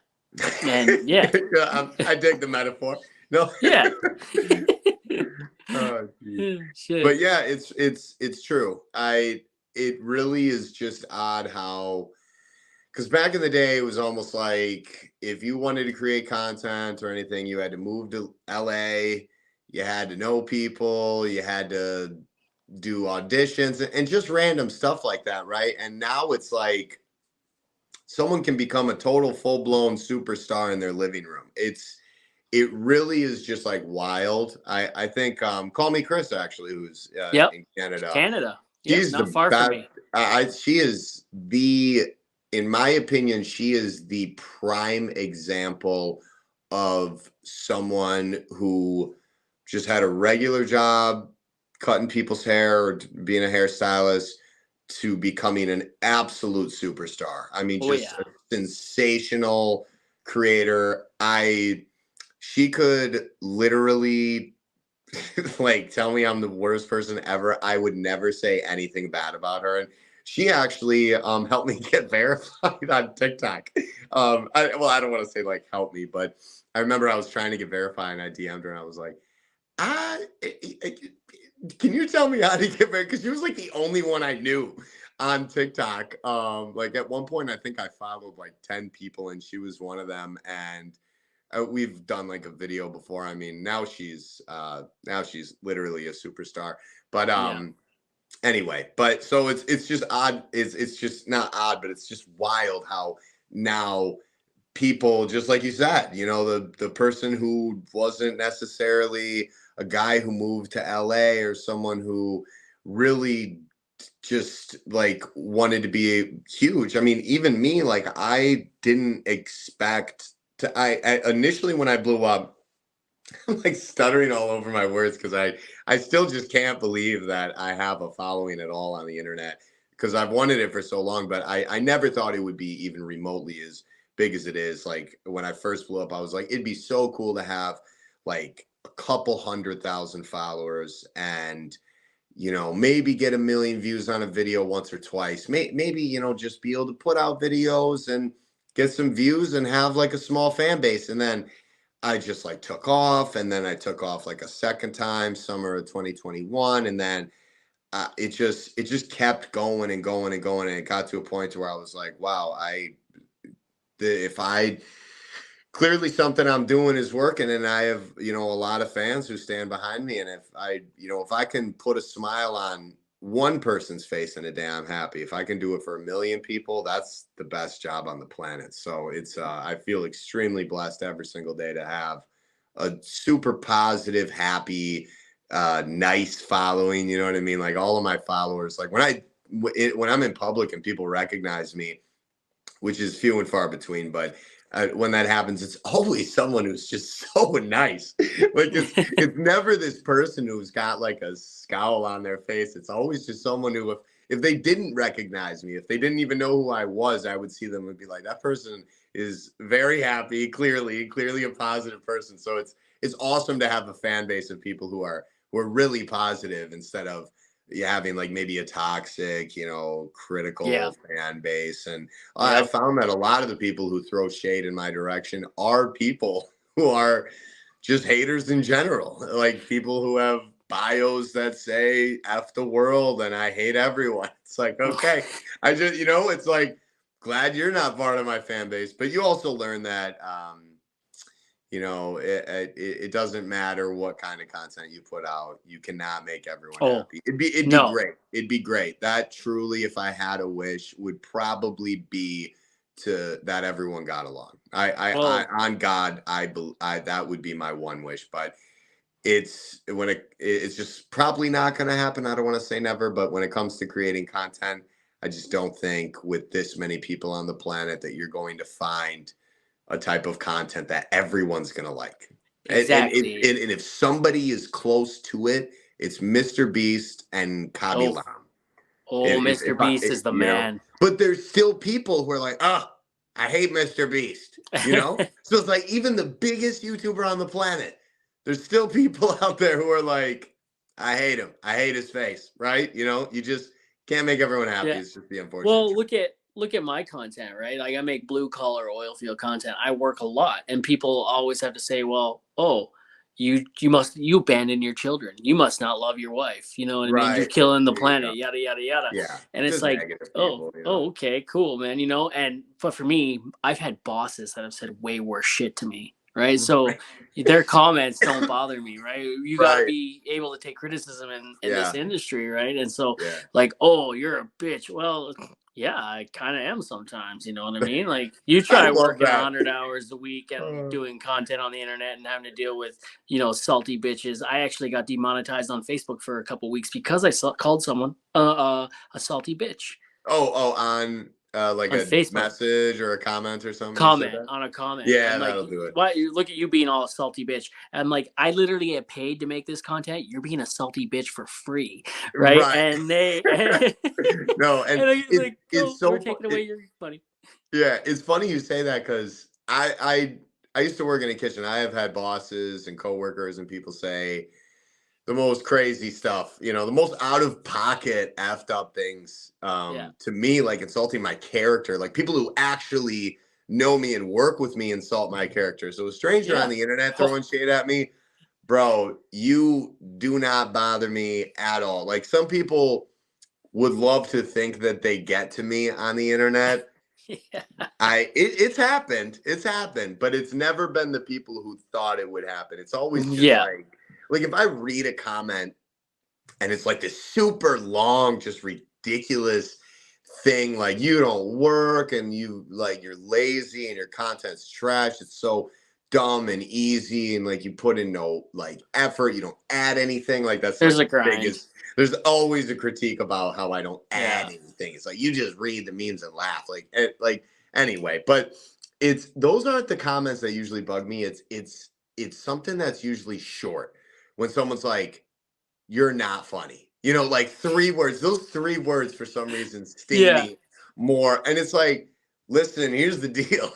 and yeah, I dig the metaphor. No. yeah. Oh, geez. Shit. But yeah, it's true. It really is just odd how, because back in the day it was almost like if you wanted to create content or anything, you had to move to LA, you had to know people, you had to do auditions and just random stuff like that, right? And now it's like someone can become a total full-blown superstar in their living room. It really is just like wild. I think call me Chris actually, who's Yep. in Canada. Canada. Yep. She's Not the far from best. me. She is in my opinion, she is the prime example of someone who just had a regular job, cutting people's hair, or being a hairstylist, to becoming an absolute superstar. I mean, Oh just yeah. a sensational creator. She could literally like tell me I'm the worst person ever. I would never say anything bad about her. And she actually helped me get verified on TikTok. I don't want to say like help me, but I remember I was trying to get verified and I DM'd her and I was like, ah, can you tell me how to get verified? Because she was like the only one I knew on TikTok. Like at one point, I think I followed like 10 people and she was one of them. And we've done like a video before. I mean, now she's literally a superstar. But Yeah. anyway, but so it's just odd. It's just not odd, but it's just wild how now people, just like you said, you know, the person who wasn't necessarily a guy who moved to LA or someone who really just like wanted to be huge. I mean, even me, like I didn't expect to. I initially when I blew up, I'm like stuttering all over my words because I still just can't believe that I have a following at all on the internet because I've wanted it for so long, but I never thought it would be even remotely as big as it is. Like when I first blew up, I was like, it'd be so cool to have like a couple 100,000 followers and maybe get 1 million views on a video once or twice. Maybe, just be able to put out videos and get some views and have like a small fan base. And then I just like took off, and then I took off like a second time, summer of 2021, and then it just kept going and going and going, and it got to a point where I was like, wow, if I clearly something I'm doing is working, and I have a lot of fans who stand behind me, and if I can put a smile on one person's face in a day, I'm happy. If I can do it for 1 million people, that's the best job on the planet. So it's I feel extremely blessed every single day to have a super positive, happy, nice following. You know what I mean? Like all of my followers, like when I'm in public and people recognize me, which is few and far between. But when that happens, it's always someone who's just so nice. Like it's never this person who's got like a scowl on their face. It's always just someone who, if they didn't recognize me, if they didn't even know who I was, I would see them and be like, that person is very happy, clearly a positive person. So it's awesome to have a fan base of people who are really positive instead of having like maybe a toxic, Yeah. critical fan base. And I Yep. found that a lot of the people who throw shade in my direction are people who are just haters in general, like people who have bios that say F the world and I hate everyone. It's like, okay, I just, it's like, glad you're not part of my fan base. But you also learn that, it doesn't matter what kind of content you put out. You cannot make everyone Oh happy. It'd be no. great. It'd be great. That truly, if I had a wish, would probably be to that everyone got along. I Well, on God, I that would be my one wish. But it's just probably not going to happen. I don't want to say never, but when it comes to creating content, I just don't think with this many people on the planet that you're going to find a type of content that everyone's going to like. Exactly. And if somebody is close to it, it's Mr. Beast and Kabi Oh, Lam. oh, Mr. Beast is the You know, man. but there's still people who are like, oh, I hate Mr. Beast, you know? So it's like even the biggest YouTuber on the planet, there's still people out there who are like, I hate him. I hate his face, right? You know, you just can't make everyone happy. Yeah. It's just the unfortunate Well, truth. look at my content, right? Like I make blue collar oil field content. I work a lot, and people always have to say, "Well, oh, you abandon your children. You must not love your wife." You know what I mean? You're Right. killing the There you go. planet, yada yada yada. Yeah. And it's Just like, negative oh, people, you know. oh, okay, cool, man. You know, and but for me, I've had bosses that have said way worse shit to me, right? So Right. their comments don't bother me, right? You got to Right. be able to take criticism in this Yeah. industry, right? And so Yeah. like, oh, you're a bitch. Well, yeah, I kind of am sometimes. You know what I mean? Like, you I try love working that. 100 hours a week and Uh, doing content on the internet and having to deal with, salty bitches. I actually got demonetized on Facebook for a couple weeks because I called someone a salty bitch on like on a Facebook. message or a comment or something, you said Comment that? on a comment. Yeah, I'm like, that'll do it. why? Look at you being all a salty bitch. I'm like, I literally get paid to make this content. You're being a salty bitch for free, right? Right. And they, and No, and like, it's go, we're so taking away your money. yeah, it's funny you say that because I used to work in a kitchen. I have had bosses and coworkers and people say the most crazy stuff, you know, the most out of pocket effed up things Yeah. to me, like insulting my character, like people who actually know me and work with me insult my character. So a stranger on Yeah. the internet throwing shade at me, bro, you do not bother me at all. Like some people would love to think that they get to me on the internet. Yeah. It's happened, but it's never been the people who thought it would happen. It's always just Yeah. like if I read a comment and it's like this super long, just ridiculous thing, like you don't work and you're lazy and your content's trash. It's so dumb and easy and like you put in no like effort, you don't add anything. Like that's There's like a the grind. biggest there's always a critique about how I don't add Yeah. anything. It's like you just read the memes and laugh. Like anyway, but it's those aren't the comments that usually bug me. It's something that's usually short. When someone's like, you're not funny. You know, like 3 words. Those 3 words for some reason sting Yeah. me more. And it's like, listen, here's the deal.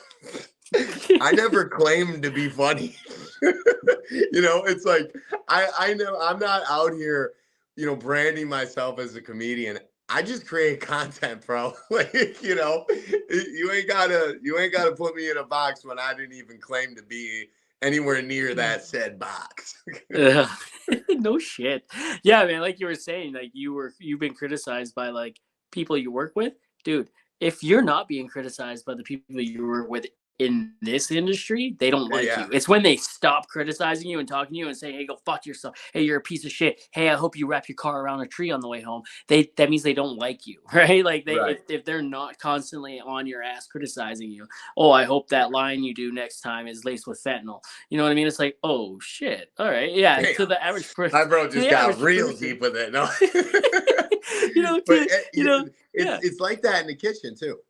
I never claimed to be funny. You know, it's like I know I'm not out here, you know, branding myself as a comedian. I just create content, bro. Like, you know, you ain't gotta put me in a box when I didn't even claim to be anywhere near that said box. Yeah. No shit. Yeah, man. Like you were saying, like you've been criticized by like people you work with, dude. If you're not being criticized by the people you work with in this industry, they don't like Yeah. you. It's when they stop criticizing you and talking to you and saying, "Hey, go fuck yourself. Hey, you're a piece of shit. Hey, I hope you wrap your car around a tree on the way home." That means they don't like you, right? Like they Right. if they're not constantly on your ass criticizing you. Oh, I hope that line you do next time is laced with fentanyl. You know what I mean? It's like, oh shit. All right, yeah. Damn. To the average person, My bro to just the got average real person, deep with it. No. But to yeah, it's like that in the kitchen too.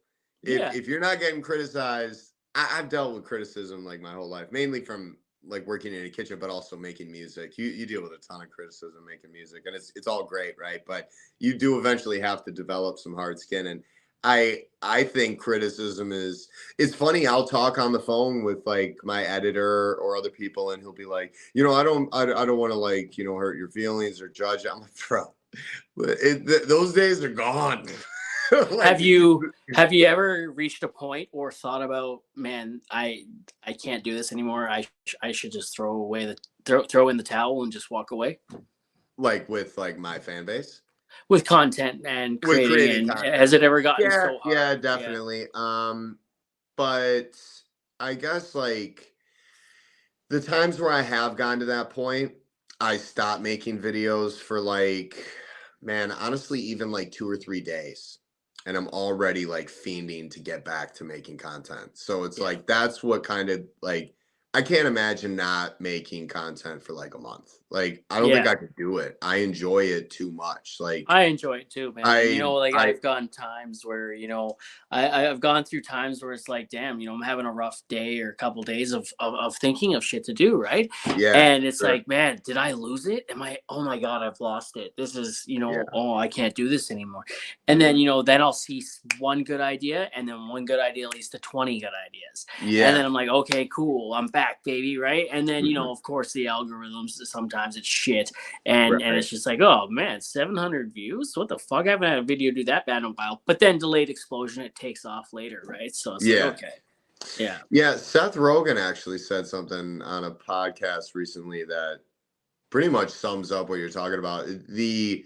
yeah, If you're not getting criticized, I've dealt with criticism like my whole life, mainly from like working in a kitchen, but also making music. You deal with a ton of criticism making music, and it's all great, right? But you do eventually have to develop some hard skin. And I think criticism is it's funny. I'll talk on the phone with like my editor or other people, and he'll be like, you know, I don't want to like you know hurt your feelings or judge. I'm like, bro, those days are gone. have Like, you have you ever reached a point or thought about, man, I can't do this anymore. I should just throw in the towel and just walk away like with like my fan base with content and with creating. creating And content. has it ever gotten Yeah, so yeah, hard? Yeah, definitely. But I guess like the times where I have gone to that point, I stopped making videos for like, man, honestly, even like 2 or 3 days. And I'm already like fiending to get back to making content. So it's yeah. like, that's what kind of like, I can't imagine not making content for like a month. Like, I don't think Yeah. I could do it. I enjoy it too much. Like, I enjoy it too, man. And like I I've gone times where, I've gone through times where it's like, damn, I'm having a rough day or a couple days of thinking of shit to do, right? yeah, And it's sure. like, man, did I lose it? Oh my God, I've lost it. This is, Yeah. oh, I can't do this anymore. And then, Mhm. then I'll see one good idea, and then one good idea leads to 20 good ideas. And then Yeah. I'm like, okay, cool, I'm back, baby, right? And then, Mhm. of course, the algorithms, sometimes it's shit, and Right. it's just like, oh man, 700 views, what the fuck, I haven't had a video do that bad in a while. But then delayed explosion, it takes off later, right? So it's like, Yeah. okay, yeah. Yeah, Seth Rogen actually said something on a podcast recently that pretty much sums up what you're talking about. The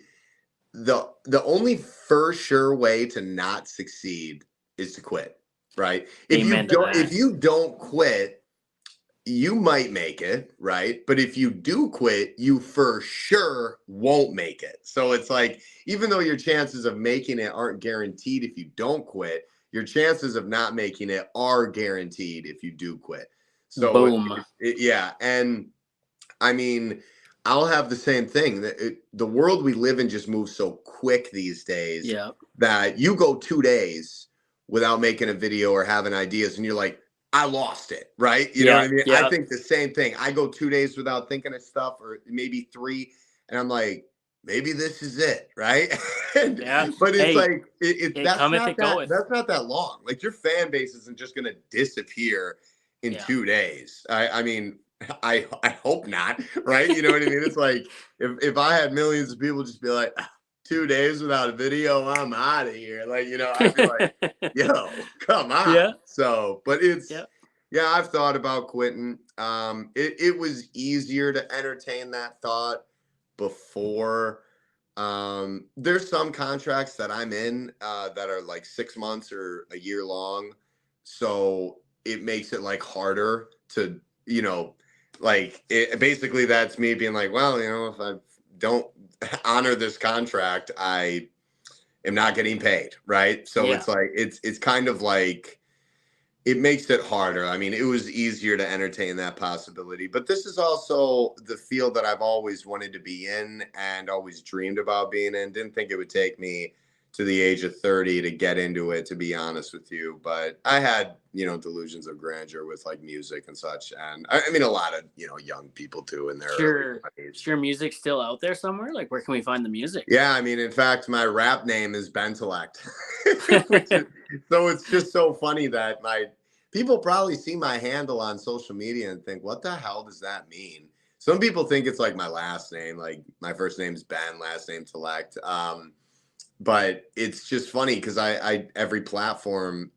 only for sure way to not succeed is to quit, right? Amen to If that. you don't quit, you might make it, right? But if you do quit, you for sure won't make it. So it's like, even though your chances of making it aren't guaranteed if you don't quit, your chances of not making it are guaranteed if you do quit. So Boom. yeah, and I mean, I'll have the same thing. The world we live in just moves so quick these days Yeah. that you go 2 days without making a video or having ideas, and you're like, I lost it, right? You know what Yeah. I mean? I Yeah. think the same thing. I go 2 days without thinking of stuff, or maybe three, and I'm like, maybe this is it, right? Yeah. But it's Hey, like it cometh, it goeth. that's not that long. Like, your fan base isn't just gonna disappear in Yeah. 2 days. I mean, I hope not, right? You know what I mean? It's like, if I had millions of people just be like, 2 days without a video, I'm out of here. Like, I'd be like, yo, come on. Yeah. So, but Yeah. yeah, I've thought about quitting. It was easier to entertain that thought before. There's some contracts that I'm in that are like 6 months or a year long. So it makes it like harder to, like, basically that's me being like, well, if I don't honor this contract, I am not getting paid, right? So Yeah. it's like, it's kind of like, it makes it harder. I mean, it was easier to entertain that possibility, but this is also the field that I've always wanted to be in and always dreamed about being in. Didn't think it would take me to the age of 30 to get into it, to be honest with you. But I had, delusions of grandeur with like music and such. And I mean, a lot of, young people too in their early Sure. 20s. Sure, music's still out there somewhere. Like, where can we find the music? Yeah, I mean, in fact, my rap name is Bentellect. So it's just so funny that my people probably see my handle on social media and think, what the hell does that mean? Some people think it's like my last name, like my first name's Ben, last name Telect. But it's just funny because I every platform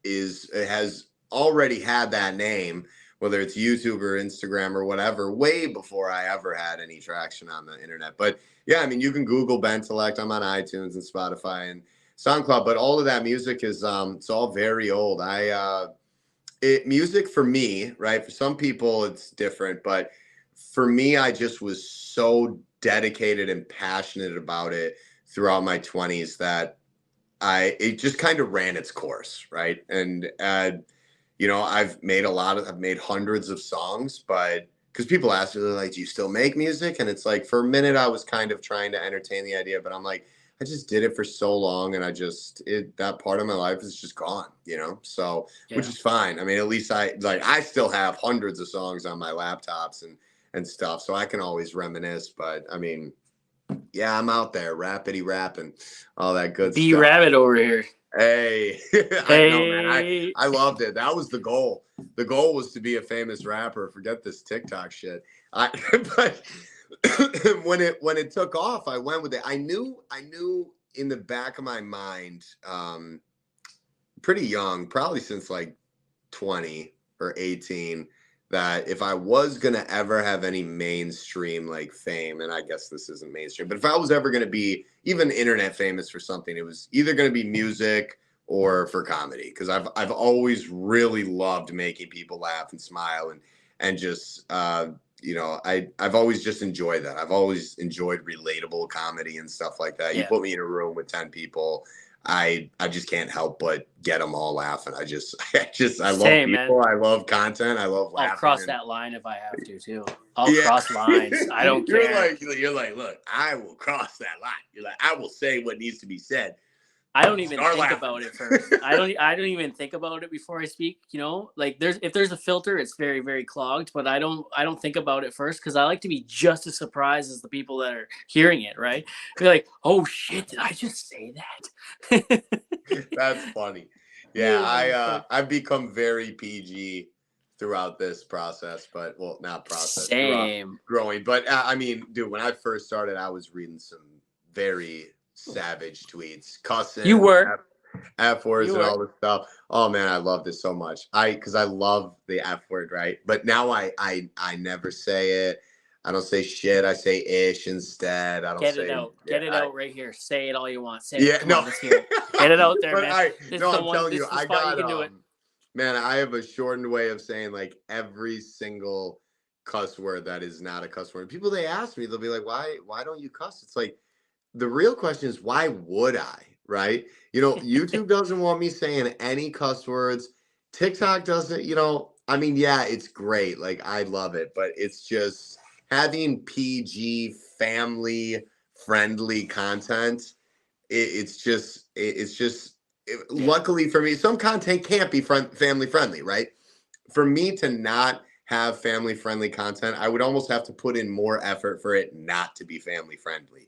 has already had that name, whether it's YouTube or Instagram or whatever, way before I ever had any traction on the internet. But yeah, I mean, you can Google Bentellect. I'm on iTunes and Spotify and SoundCloud, but all of that music is it's all very old. Music for me, right? For some people it's different, but for me, I just was so dedicated and passionate about it throughout my 20s that it just kind of ran its course, right? And I've made hundreds of songs, but because people ask me, they're like, do you still make music? And it's like, for a minute I was kind of trying to entertain the idea, but I'm like, I just did it for so long, and that part of my life is just gone, so, which Yeah. is fine. I mean, at least I still have hundreds of songs on my laptops and stuff, so I can always reminisce. But I mean, yeah, I'm out there rapidy rapping, all that good B stuff. Rabbit over here. Hey, I know, man. Hey. I loved it. That was the goal. The goal was to be a famous rapper. Forget this TikTok shit. But when it took off, I went with it. I knew in the back of my mind, pretty young, probably since like 20 or 18, that if I was gonna ever have any mainstream like fame, and I guess this isn't mainstream, but if I was ever gonna be even internet famous for something, it was either gonna be music or for comedy. Because I've always really loved making people laugh and smile and just I've always just enjoyed that. I've always enjoyed relatable comedy and stuff like that. You Yeah. put me in a room with 10 people, I just can't help but get them all laughing. I love Same, man. people. I love content. I love I'll laughing. cross And that line if I have to too. I'll yeah, cross lines. I don't care. you're like, look, I will cross that line. You're like, I will say what needs to be said. I don't even Start think laughing. about it first. I don't even think about it before I speak, you know? Like if there's a filter, it's very, very clogged, but I don't think about it first because I like to be just as surprised as the people that are hearing it, right? Be like, oh shit, did I just say that? That's funny. Yeah, Yeah, that was funny. I've become very PG throughout this process, but well, not process, throughout Same. growing. But I mean, dude, when I first started, I was reading some very savage tweets, You cussing, were. F words You and were. all this stuff. Oh man, I love this so much. Because I love the F word, right? But now I never say it. I don't say shit. I say ish instead. I don't Get it say out. yeah. Get it out right here. Say it all you want. Say it. Yeah, Come no. on, let's hear it. Get it out there, But man. This is no, the I'm one. telling This you, is the I spot you got can do it. man, I have a shortened way of saying like every single cuss word that is not a cuss word. People they ask me, they'll be like, why don't you cuss? It's like the real question is why would I? Right? You know, YouTube doesn't want me saying any cuss words. TikTok doesn't, I mean, yeah, it's great. Like I love it, but it's just having PG family friendly content. Yeah. Luckily for me, some content can't be family friendly, right? For me to not have family friendly content, I would almost have to put in more effort for it not to be family friendly.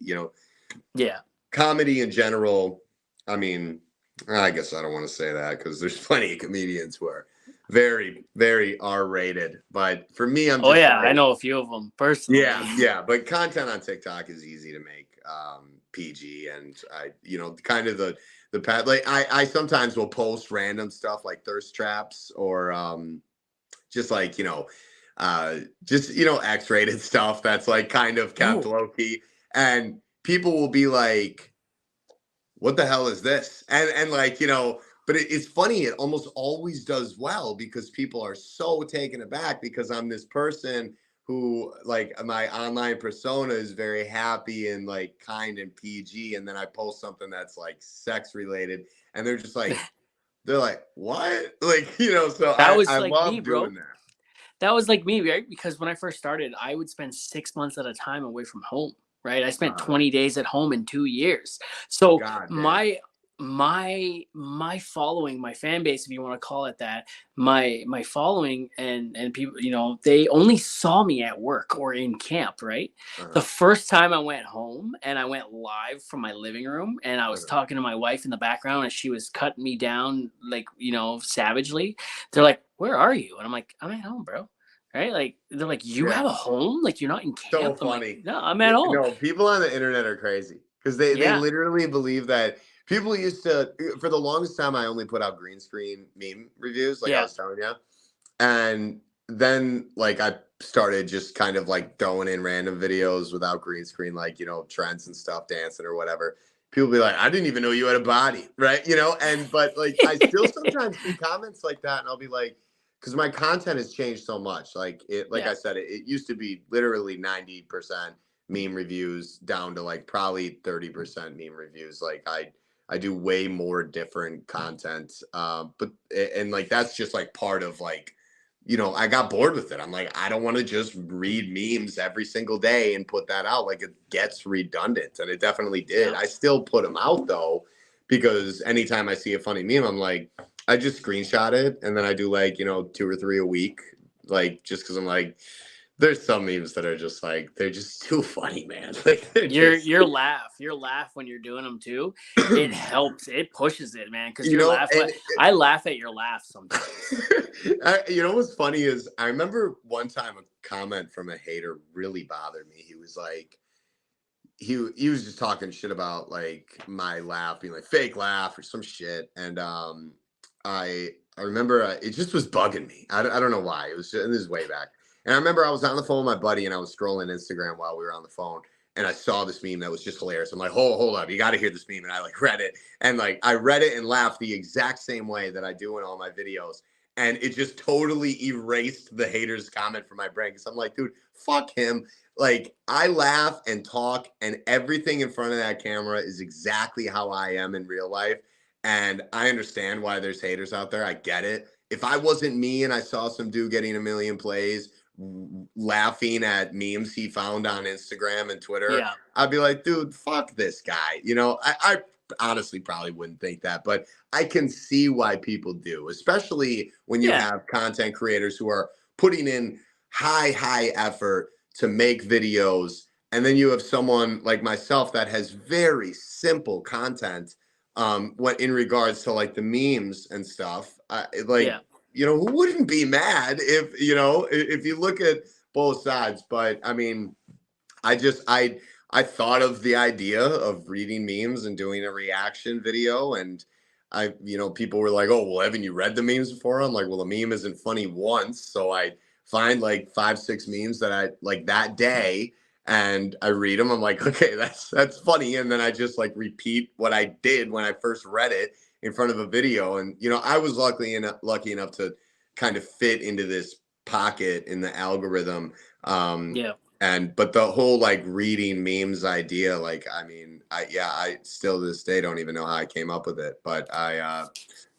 Yeah. Comedy in general, I mean, I guess I don't want to say that because there's plenty of comedians who are very, very R rated. But for me, I'm Oh just yeah, I like, know a few of them personally. yeah. But content on TikTok is easy to make PG, and kind of the path. Like I sometimes will post random stuff like thirst traps or just like X-rated stuff that's like kind of kept Oh, low key, and people will be like, what the hell is this? And like, but it's funny, it almost always does well because people are so taken aback because I'm this person who like my online persona is very happy and like kind and PG, and then I post something that's like sex related and they're like, what? Like, so that I was like me, love bro. doing that. That was like me, right? Because when I first started, I would spend 6 months at a time away from home, right? I spent Uh, 20 days at home in 2 years. So God damn. my following, my fan base, if you want to call it that, my following and people, they only saw me at work or in camp, right? The Uh, first time I went home and I went live from my living room and I was uh, talking to my wife in the background and she was cutting me down like, savagely. They're like, "Where are you?" And I'm like, "I'm at home, bro." Right? Like they're like, "You yeah. have a home? Like you're not in So camp?" I'm like, funny. "No, I'm at home." No, people on the internet are crazy because they Yeah. literally believe that people used to, for the longest time, I only put out green screen meme reviews, like I Yeah. was telling you. And then, like, I started just kind of like throwing in random videos without green screen, like, trends and stuff, dancing or whatever. People be like, I didn't even know you had a body, right? But like, I still sometimes see comments like that, and I'll be like, because my content has changed so much. Like Yeah. I said, it used to be literally 90% meme reviews down to like probably 30% meme reviews. Like I do way more different content. But and like that's just like part of like, I got bored with it. I'm like, I don't want to just read memes every single day and put that out. Like it gets redundant, and it definitely did. Yeah. I still put them out though, because anytime I see a funny meme, I'm like, I just screenshot it and then I do like, 2 or 3 a week, like just because I'm like, there's some memes that are just like they're just too funny, man. Like they're just Your laugh when you're doing them too, it helps. It pushes it, man, because your laugh. and I laugh at your laugh sometimes. what's funny is I remember one time a comment from a hater really bothered me. He was like, he was just talking shit about like my laugh being like fake laugh or some shit, and I remember it just was bugging me. I don't know why. It was just, and this is way back. And I remember I was on the phone with my buddy and I was scrolling Instagram while we were on the phone, and I saw this meme that was just hilarious. I'm like, hold up, you got to hear this meme. And I like read it, and like I read it and laughed the exact same way that I do in all my videos. and it just totally erased the hater's comment from my brain because I'm like, dude, fuck him. Like, I laugh and talk, and everything in front of that camera is exactly how I am in real life. And I understand why there's haters out there. I get it. If I wasn't me and I saw some dude getting a million plays laughing at memes he found on Instagram and Twitter, Yeah. I'd be like, dude, fuck this guy. You know, I honestly probably wouldn't think that, but I can see why people do, especially when you Yeah. have content creators who are putting in high effort to make videos. And then you have someone like myself that has very simple content, what in regards to like the memes and stuff. Yeah. You know, who wouldn't be mad if, you know, if you look at both sides? But I mean, I just I thought of the idea of reading memes and doing a reaction video, and you know, people were like, "Oh, well, haven't you read the memes before?" I'm like, "Well, a meme isn't funny once." So I find like 5 6 memes that I like that day, and I read them. I'm like, "Okay, that's funny." And then I just like repeat what I did when I first read it in front of a video. And you know, I was lucky enough to kind of fit into this pocket in the algorithm. Yeah. And but the whole like reading memes idea, like, I mean, I still to this day don't even know how I came up with it, but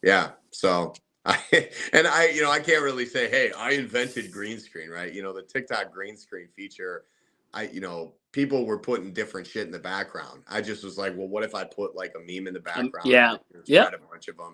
yeah, so I and I, you know, I can't really say, hey, I invented green screen, right? You know, the TikTok green screen feature, you know, people were putting different shit in the background. I just was like, well, what if I put like a meme in the background and Yeah. just Yep. spread a bunch of them,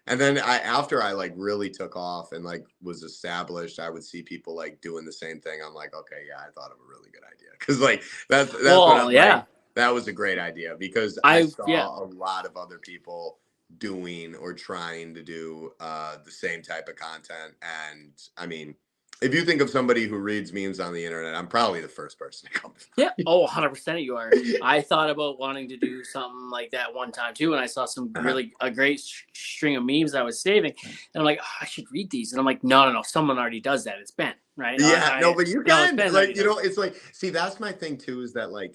and then I, after I like really took off and like was established, I would see people like doing the same thing. I'm like, okay, yeah, I thought of a really good idea. Cause like that's what Well, I'm like, yeah. that was a great idea because I Yeah. saw a lot of other people doing or trying to do the same type of content. And I mean, if you think of somebody who reads memes on the internet, I'm probably the first person to come to Yeah. mind. Oh, 100% you are. I thought about wanting to do something like that one time too, and I saw some a great string of memes I was saving, and I'm like, oh, I should read these, and I'm like, no, someone already does that. It's Ben, right? Yeah, no, but you It's can Ben already like, you does know, it. it's like, see, that's my thing too, is that like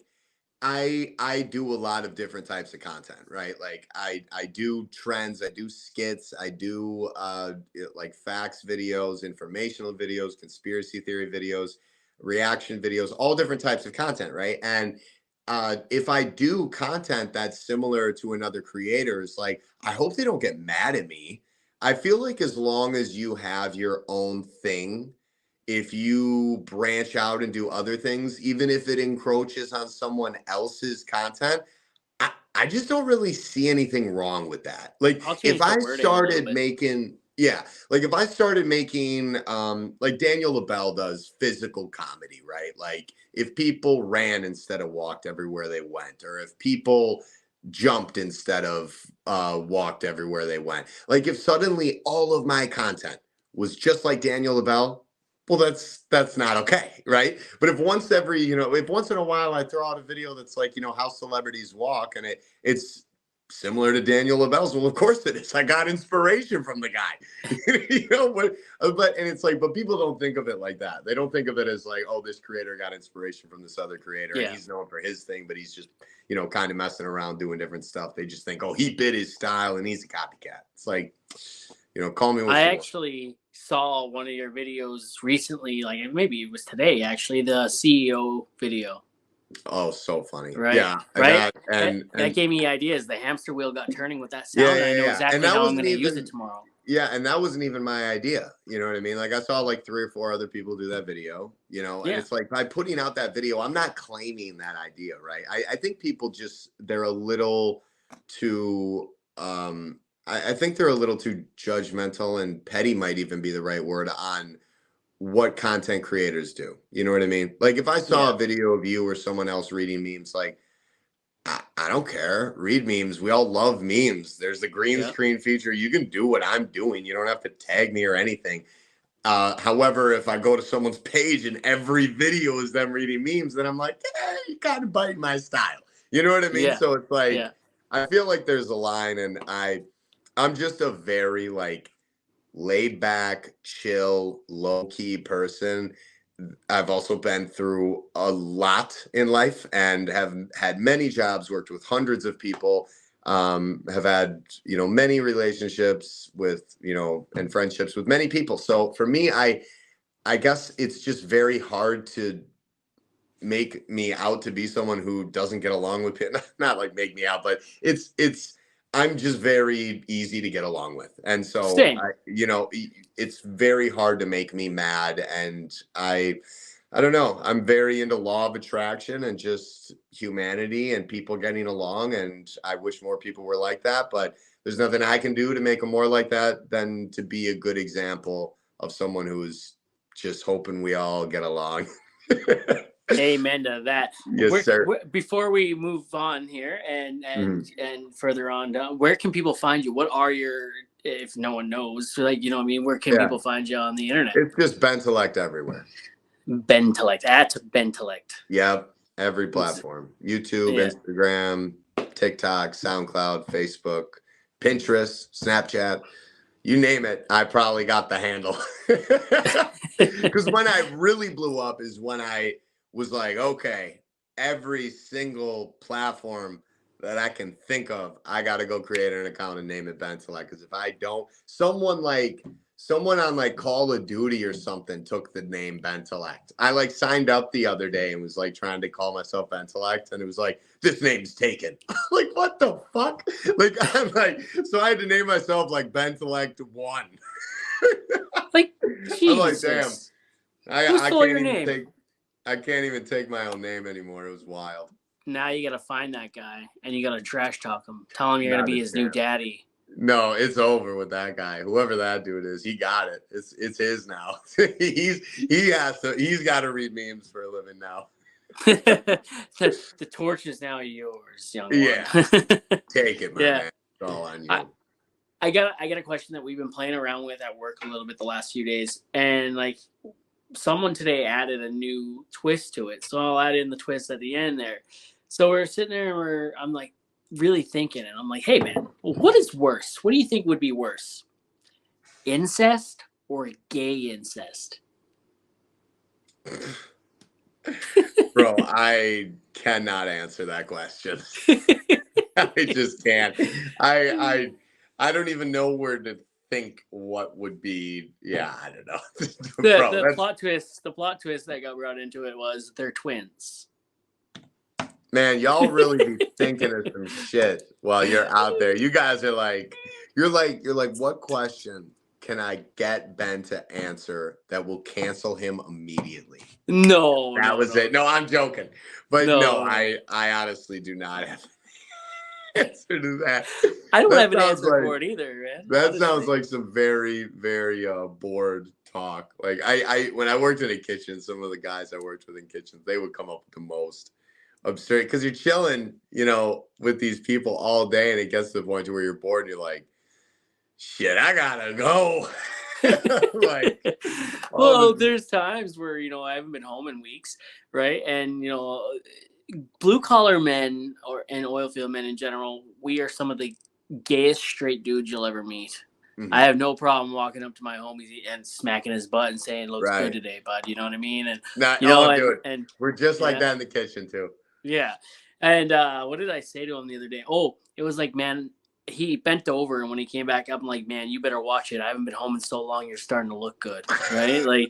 I do a lot of different types of content, right? Like I do trends, I do skits, I do like facts videos, informational videos, conspiracy theory videos, reaction videos, all different types of content, right? And if I do content that's similar to another creator's, like, I hope they don't get mad at me. I feel like as long as you have your own thing, if you branch out and do other things, even if it encroaches on someone else's content, I just don't really see anything wrong with that. Like, I'll if change the I wording a little started bit. making, yeah, like if I started making, like Daniel LaBelle does physical comedy, right? Like if people ran instead of walked everywhere they went, or if people jumped instead of walked everywhere they went. Like if suddenly all of my content was just like Daniel LaBelle, well, that's not okay, right? But if once every, you know, if once in a while I throw out a video that's like, you know, how celebrities walk, and it's similar to Daniel LaBelle's, well, of course it is. I got inspiration from the guy, you know. But and it's like, but people don't think of it like that. They don't think of it as like, oh, this creator got inspiration from this other creator, and Yeah. he's known for his thing, but he's just, you know, kind of messing around doing different stuff. They just think, oh, he bit his style and he's a copycat. It's like, you know, call me what I you want. actually saw one of your videos recently, like maybe it was today, actually, the CEO video. Oh, so funny. Right, Yeah, right. that That and gave me ideas. The hamster wheel got turning with that yeah, sound, and I yeah, know yeah. And exactly that how I'm wasn't going to use it even, tomorrow. yeah, and that wasn't even my idea. You know what I mean? Like I saw like 3 or 4 other people do that video, you know, and Yeah, it's like by putting out that video, I'm not claiming that idea, right? I think people just they're a little too I think they're a little too judgmental, and petty might even be the right word, on what content creators do. You know what I mean? Like if I saw yeah, a video of you or someone else reading memes, like I don't care. Read memes. We all love memes. There's the green yeah, screen feature. You can do what I'm doing. You don't have to tag me or anything. However, if I go to someone's page and every video is them reading memes, then I'm like, you kind of bite my style. You know what I mean? yeah, So it's like, yeah, I feel like there's a line, and I'm just a very like laid back, chill, low key person. I've also been through a lot in life and have had many jobs, worked with hundreds of people. have had, many relationships with, and friendships with many people. So for me, I guess it's just very hard to make me out to be someone who doesn't get along with people. Not like make me out, but I'm just very easy to get along with. And so Same. it's very hard to make me mad. And I don't know. I'm very into law of attraction and just humanity and people getting along. And I wish more people were like that, but there's nothing I can do to make them more like that than to be a good example of someone who's just hoping we all get along. Amen to that. Yes, sir. Before we move on here and further on down, where can people find you? What are your, if no one knows, like, what I mean, where can people find you on the internet? It's just Bentellect everywhere. Bentellect, at Bentellect. Yep, every platform. YouTube, Instagram, TikTok, SoundCloud, Facebook, Pinterest, Snapchat. You name it, I probably got the handle. Because when I really blew up is when I was like, okay, every single platform that I can think of, I got to go create an account and name it Bentellect. Because if I don't, someone on like Call of Duty or something took the name Bentellect. I signed up the other day and was trying to call myself Bentellect, and it was like, this name's taken. Like, what the fuck? So I had to name myself Bentellect 1. Like, Jesus. I'm like, damn. I can't even take my own name anymore. It was wild. Now you got to find that guy and you got to trash talk him. Tell him you're going to be his new daddy. No, it's over with that guy. Whoever that dude is, he got it. It's his now. He's got to read memes for a living now. The torch is now yours, young one. Yeah. Take it, man. It's all on you. I got a question that we've been playing around with at work a little bit the last few days, and someone today added a new twist to it, so I'll add in the twist at the end there. So we're sitting there and I'm really thinking, and I'm like, hey man, what is worse? What do you think would be worse? Incest or gay incest? Bro, I cannot answer that question. I just can't. I don't even know where to think what would be. Yeah, I don't know. The plot twist that got brought into it was they're twins. Man, y'all really be thinking of some shit while you're out there. You guys are you're like, what question can I get Ben to answer that will cancel him immediately? No, that was it. No, I'm joking. But no, I honestly do not have an answer to that. I don't have an answer for it either, man. That sounds like some very, very bored talk. I when I worked in a kitchen, some of the guys I worked with in kitchens, they would come up with the most absurd, because you're chilling, with these people all day, and it gets to the point where you're bored and you're like, shit, I gotta go. Well, there's times where I haven't been home in weeks, right? And blue collar men and oil field men in general, we are some of the gayest straight dudes you'll ever meet. Mm-hmm. I have no problem walking up to my homie and smacking his butt and saying, "Looks good today, bud." You know what I mean? And and we're just like that in the kitchen too. Yeah. And what did I say to him the other day? Oh, it was like, man, he bent over, and when he came back up, I'm like, man, you better watch it. I haven't been home in so long. You're starting to look good, right?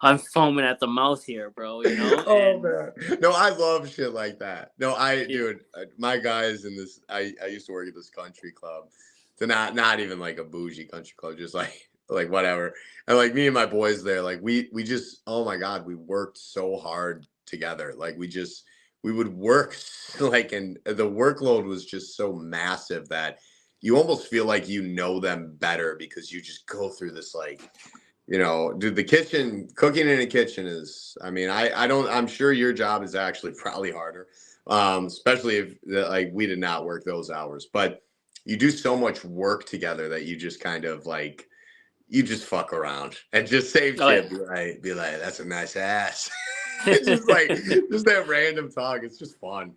I'm foaming at the mouth here, bro. Oh man, no, I love shit like that. No, dude, my guys in this, I used to work at this country club. So not even like a bougie country club, just like whatever. And me and my boys there, we just, oh my God, we worked so hard together. We would work and the workload was just so massive that you almost feel like them better, because you just go through this dude, cooking in a kitchen is, I'm sure your job is actually probably harder, especially if we did not work those hours, but you do so much work together that you just kind of you just fuck around and just save shit. Yeah. Be like, that's a nice ass. It's just just that random talk. It's just fun.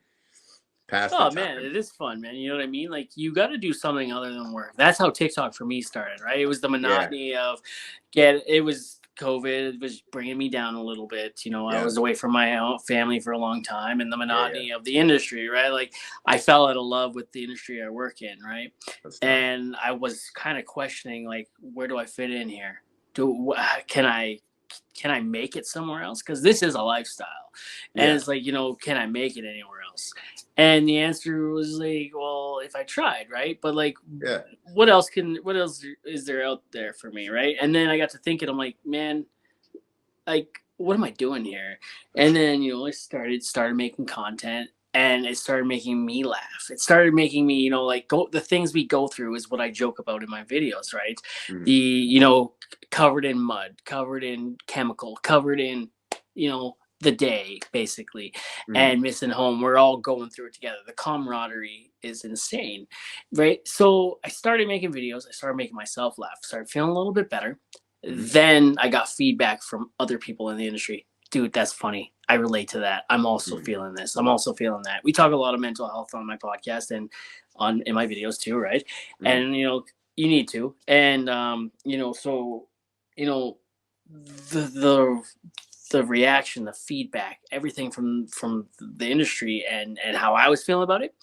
Man, it is fun, man. You know what I mean? You got to do something other than work. That's how TikTok for me started, right? It was the monotony of it was COVID was bringing me down a little bit. You know, I Yeah. was away from my own family for a long time, and the Yeah. Yeah. monotony of the industry, right? Like, I fell out of love with the industry I work in, right? That's tough. And I was kind of questioning, like, where do I fit in here? Do can I make it somewhere else? Because this is a lifestyle, and Yeah. it's like, can I make it anywhere else? And the answer was like, well, if I tried, right? But like, Yeah. what else is there out there for me, right? And then I got to thinking, I'm like, man, like, what am I doing here? And then, I started making content, and it started making me laugh. It started making me, like, go the things we go through is what I joke about in my videos, right? Mhm. The, covered in mud, covered in chemical, covered in, the day basically, Mhm. and missing home. We're all going through it together. The camaraderie is insane, right? So I started making videos. I started making myself laugh. Started feeling a little bit better. Mhm. Then I got feedback from other people in the industry. Dude, that's funny. I relate to that. I'm also Mhm. feeling this. I'm also feeling that. We talk a lot of mental health on my podcast and in my videos too, right? Mhm. And you need to. And so you know, the the reaction, the feedback, everything from the industry and how I was feeling about it,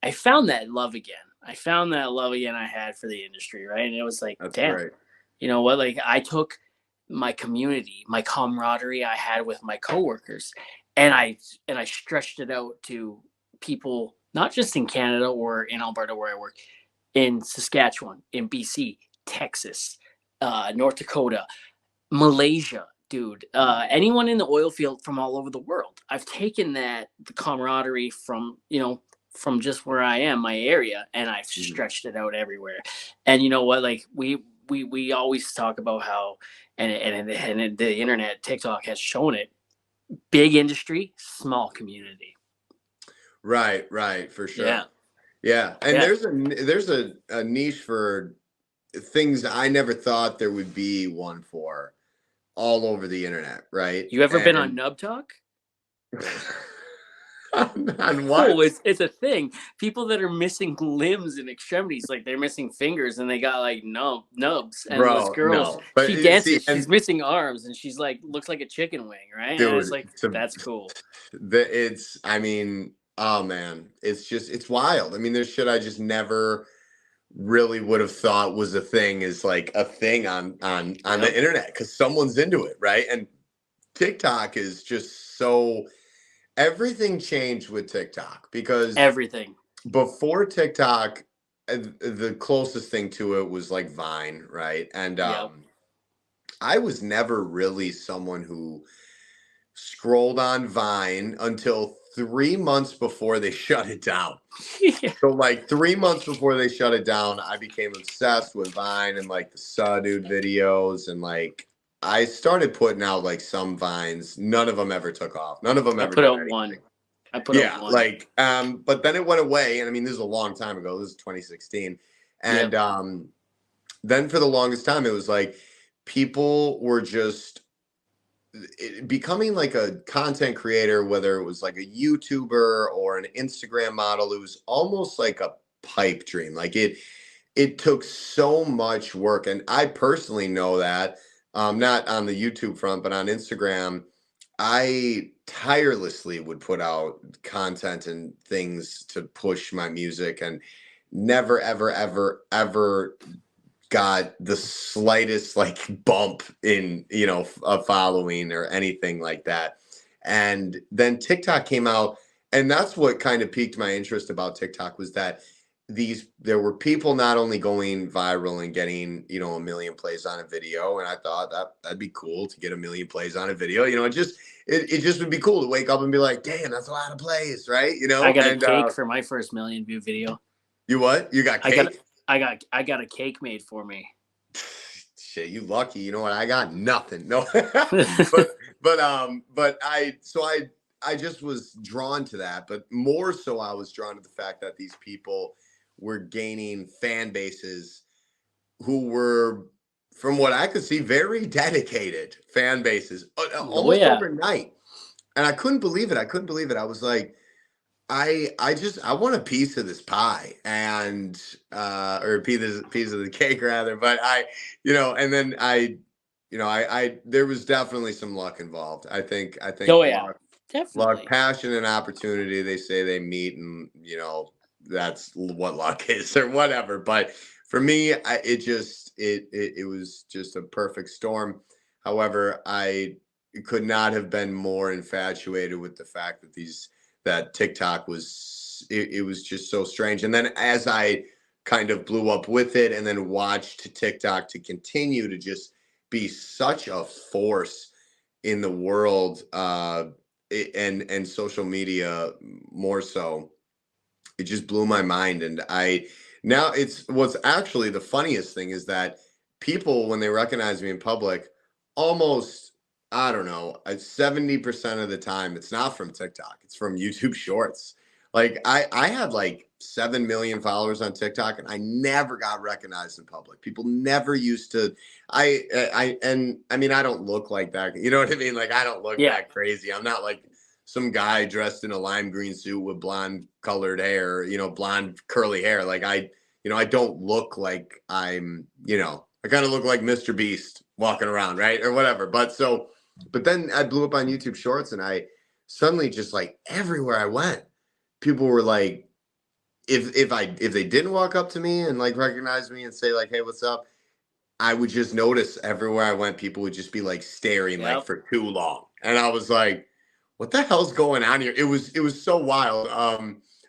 I found that love again. I found that love again I had for the industry, right? And it was like, That's damn, great. you know what? Like, I took my community, my camaraderie I had with my coworkers, and I stretched it out to people not just in Canada or in Alberta where I work, in Saskatchewan, in BC, Texas, North Dakota, Malaysia, dude. Mhm. Anyone in the oil field from all over the world. I've taken the camaraderie from just where I am, my area, and I've Mhm. stretched it out everywhere. And you know what? Like, we always talk about how, and the internet, TikTok has shown it. Big industry, small community. Right, right, for Yeah, sure. Yeah, and yeah. there's a niche for things I never thought there would be one for all over the internet, right? You ever been on And Nub Talk? on Oh, what? it's a thing. People that are missing limbs and extremities, like they're missing fingers, and they got like nubs. And this Bro, girl, no. But she see, dances. and She's missing arms, and she's like looks like a chicken wing, right? And it's dude, like, to that's cool. it's I mean, oh man, it's wild. I mean, there's shit I just never really would have thought was a thing is like a thing on Yep. the internet because someone's into it, right? And TikTok is just so everything changed with TikTok because Everything. before TikTok, the closest thing to it was like Vine, right? And Yep. I was never really someone who scrolled on Vine until 3 months before they shut it down. Yeah. So like 3 months before they shut it down, I became obsessed with Vine and like the Dude videos and like I started putting out like some vines. None of them ever took off. None of them I ever put did out anything. one. I put out Yeah, one. like but then it went away and I mean this is a long time ago. This is 2016. And Yep. then for the longest time it was like people were just becoming like a content creator, whether it was like a YouTuber or an Instagram model, it was almost like a pipe dream. Like it took so much work. And I personally know that, not on the YouTube front, but on Instagram, I tirelessly would put out content and things to push my music and never, ever, ever, ever got the slightest like bump in a following or anything like that. And then TikTok came out, and that's what kind of piqued my interest about TikTok was that there were people not only going viral and getting 1 million plays on a video, and I thought that'd be cool to get 1 million plays on a video. It just would be cool to wake up and be like, damn, that's a lot of plays, right? I got a And cake for my first million view video. you what? You got I got cake? I got a cake made for me. Shit, you lucky. You know what? I got nothing. No, but I just was drawn to that. But more so, I was drawn to the fact that these people were gaining fan bases who were, from what I could see, very dedicated fan bases, Oh almost yeah. overnight. And I couldn't believe it. I couldn't believe it. I was like, I want a piece of this pie or a piece of the cake rather. But and then I I there was definitely some luck involved. I think Oh yeah, luck, definitely. passion, and opportunity. They say they meet, and that's what luck is, or whatever. But for me, it was just a perfect storm. However, I could not have been more infatuated with the fact that TikTok it was just so strange. And then as I kind of blew up with it, and then watched TikTok to continue to just be such a force in the world, and social media more so, it just blew my mind. And I now it's what's actually the funniest thing is that people, when they recognize me in public, almost, I don't know, 70% of the time it's not from TikTok, it's from YouTube Shorts. Like I had like 7 million followers on TikTok, and I never got recognized in public. People never used to. I mean, I don't look like that, you know what I mean? Like, I don't look Yeah. that crazy. I'm not like some guy dressed in a lime green suit with blonde colored hair, blonde curly hair. Like, I don't look like I kind of look like Mr. Beast walking around, right? Or whatever. But then I blew up on YouTube Shorts, and I suddenly, just like everywhere I went, people were like, if they didn't walk up to me and like recognize me and say like, "Hey, what's up?" I would just notice everywhere I went, people would just be like staring like Yep. for too long. And I was like, what the hell's going on here? It was so wild.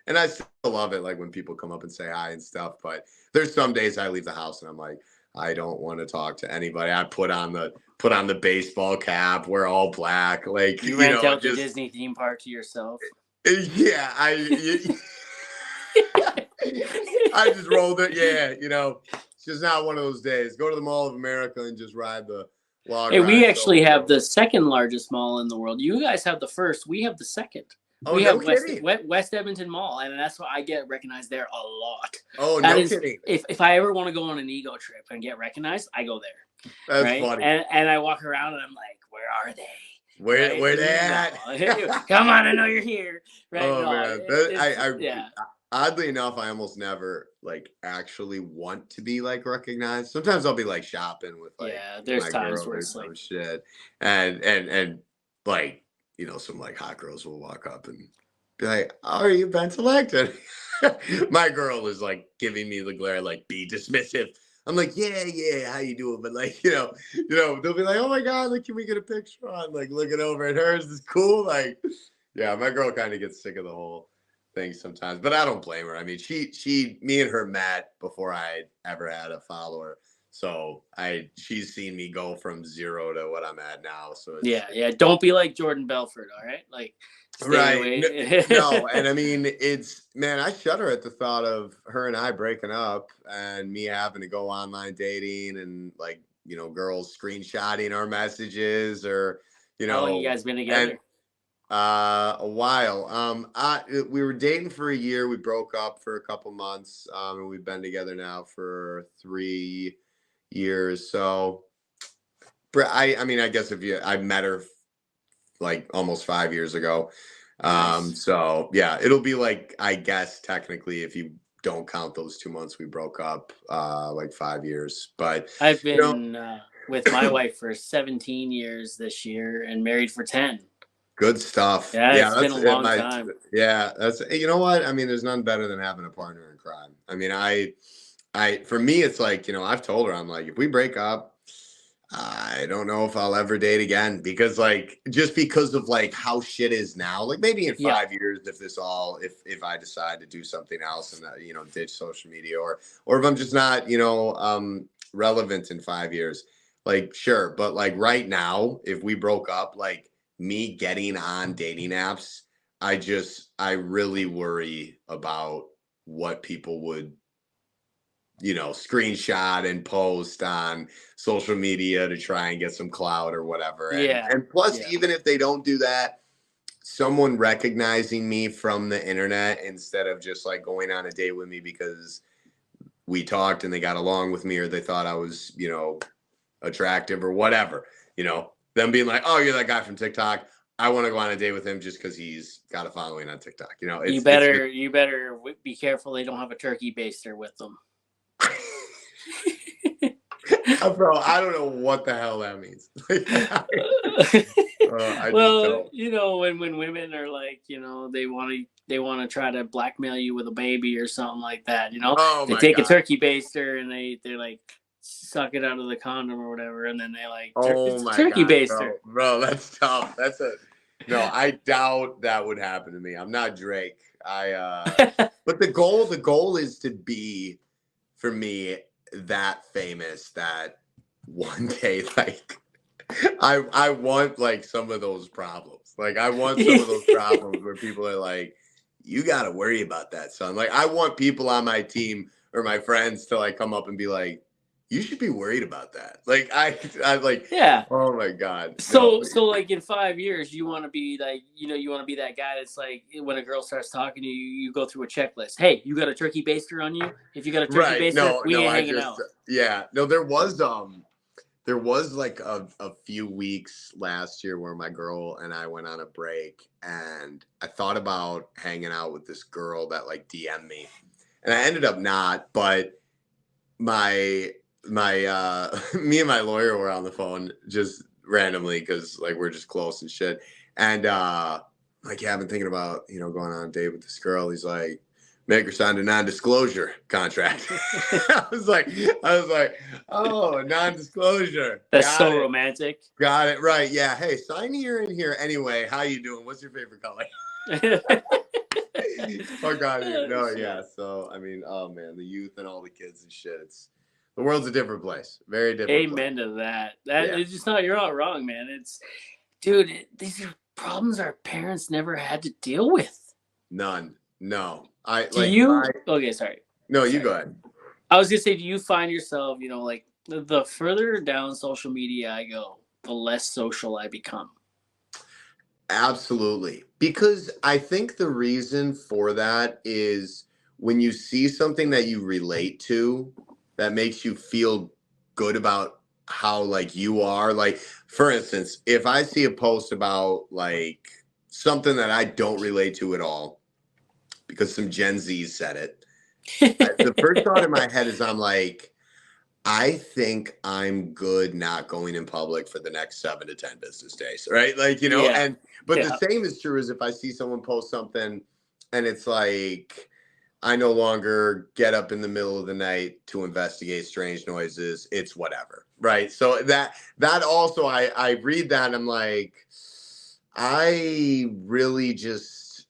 And I still love it, like when people come up and say hi and stuff. But there's some days I leave the house and I'm like, I don't want to talk to anybody. I put on the baseball cap, wear all black, like, You rent out the just Disney theme park to yourself. yeah, I just rolled it. Yeah, it's just not one of those days. Go to the Mall of America and just ride the log Hey, we ride actually solo. have the second largest mall in the world. You guys have the first. We have the second. Oh, We no have kidding. West Edmonton Mall, and that's why I get recognized there a lot. Oh, That no is, kidding. if I ever want to go on an ego trip and get recognized, I go there, That's right? funny. And I walk around and I'm like, where are they? Where they at? No. Come on, I know you're here, right? Oh, No, man. yeah, Oddly enough, I almost never like actually want to be like recognized. Sometimes I'll be like shopping with like yeah. There's my times girl where or it's like, some shit, and like, some like hot girls will walk up and be like, "Oh, are you Bentellect?" And my girl is like giving me the glare, like, be dismissive. I'm like, yeah, yeah, how you doing? But like, they'll be like, oh my god, like, can we get a picture on? Like, looking over at her, is this cool? Like, yeah, my girl kind of gets sick of the whole thing sometimes, but I don't blame her. I mean, me and her met before I ever had a follower, so she's seen me go from zero to what I'm at now. So yeah. Don't be like Jordan Belfort, all right? Like, stay right. away. No, and I mean, man, I shudder at the thought of her and I breaking up and me having to go online dating and like, girls screenshotting our messages, or, How long you guys been and together? a while. We were dating for a year. We broke up for a couple months, and we've been together now for 3 years. So, I mean, I guess I met her like almost 5 years ago. Nice. So yeah, it'll be like, I guess technically, if you don't count those 2 months we broke up, like 5 years. But I've you know, been with my wife for 17 years this year and married for 10. good stuff. Yeah, Yeah, it's been that's a it. long time. Yeah, that's, you know what? I mean, there's nothing better than having a partner in crime. I mean, for me, it's like, I've told her, I'm like, if we break up, I don't know if I'll ever date again, because like, just because of like how shit is now, like maybe in Yeah. 5 years, if I decide to do something else and ditch social media, or if I'm just not, relevant in 5 years, like, sure. But like right now, if we broke up, like, me getting on dating apps, I really worry about what people would, screenshot and post on social media to try and get some clout or whatever. And Yeah. and plus, Yeah. even if they don't do that, someone recognizing me from the internet instead of just like going on a date with me because we talked and they got along with me, or they thought I was, attractive or whatever, them being like, oh, you're that guy from TikTok, I want to go on a date with him just because he's got a following on TikTok. It's just, You better be careful they don't have a turkey baster with them. Bro, I don't know what the hell that means. I just Well, don't. you know, when women are like, you know, they want to try to blackmail you with a baby or something like that, you know, Oh they my take a god. turkey baster and they like suck it out of the condom or whatever, and then they like Oh it's a my turkey god, baster. bro, that's tough. That's a no. I doubt that would happen to me. I'm not Drake. But the goal is to be for me that famous that one day like I want like some of those problems. Like I want some of those problems where people are like, you got to worry about that, son. Like I want people on my team or my friends to like come up and be like, you should be worried about that. Like I like, Yeah. oh my god, no, So like in 5 years, you want to be like, you know, you want to be that guy that's like, when a girl starts talking to you, you go through a checklist. Hey, you got a turkey baster on you? If you got a turkey right? baster, No, we no, ain't I hanging just out. yeah, no. There was like a few weeks last year where my girl and I went on a break and I thought about hanging out with this girl that like DM'd me. And I ended up not, but my me and my lawyer were on the phone just randomly because like we're just close and shit. And like yeah, I've been thinking about, going on a date with this girl. He's like, make her sign a non-disclosure contract. I was like, oh, non-disclosure. That's Got so it. romantic. Got it. Right. Yeah. Hey, sign here in here anyway. How you doing? What's your favorite color? Fuck out of here. Oh, No, yeah. shit. So I mean, oh man, the youth and all the kids and shit. The world's a different place. Very different place. Amen to that. That Yeah. it's just not. You're not wrong, man. It's, dude. These are problems our parents never had to deal with. None. No. I Do like my you? Okay, sorry. no, you Sorry. go ahead. I was gonna say, do you find yourself, you know, like the further down social media I go, the less social I become. Absolutely. Because I think the reason for that is when you see something that you relate to that makes you feel good about how like you are. Like, for instance, if I see a post about like something that I don't relate to at all because some Gen Zs said it, the first thought in my head is I'm like, I think I'm good not going in public for the next 7 to 10 business days, right? Like, Yeah, but the yeah, same is true as if I see someone post something and it's like, I no longer get up in the middle of the night to investigate strange noises. It's whatever, right? So that also, I read that and I'm like, I really just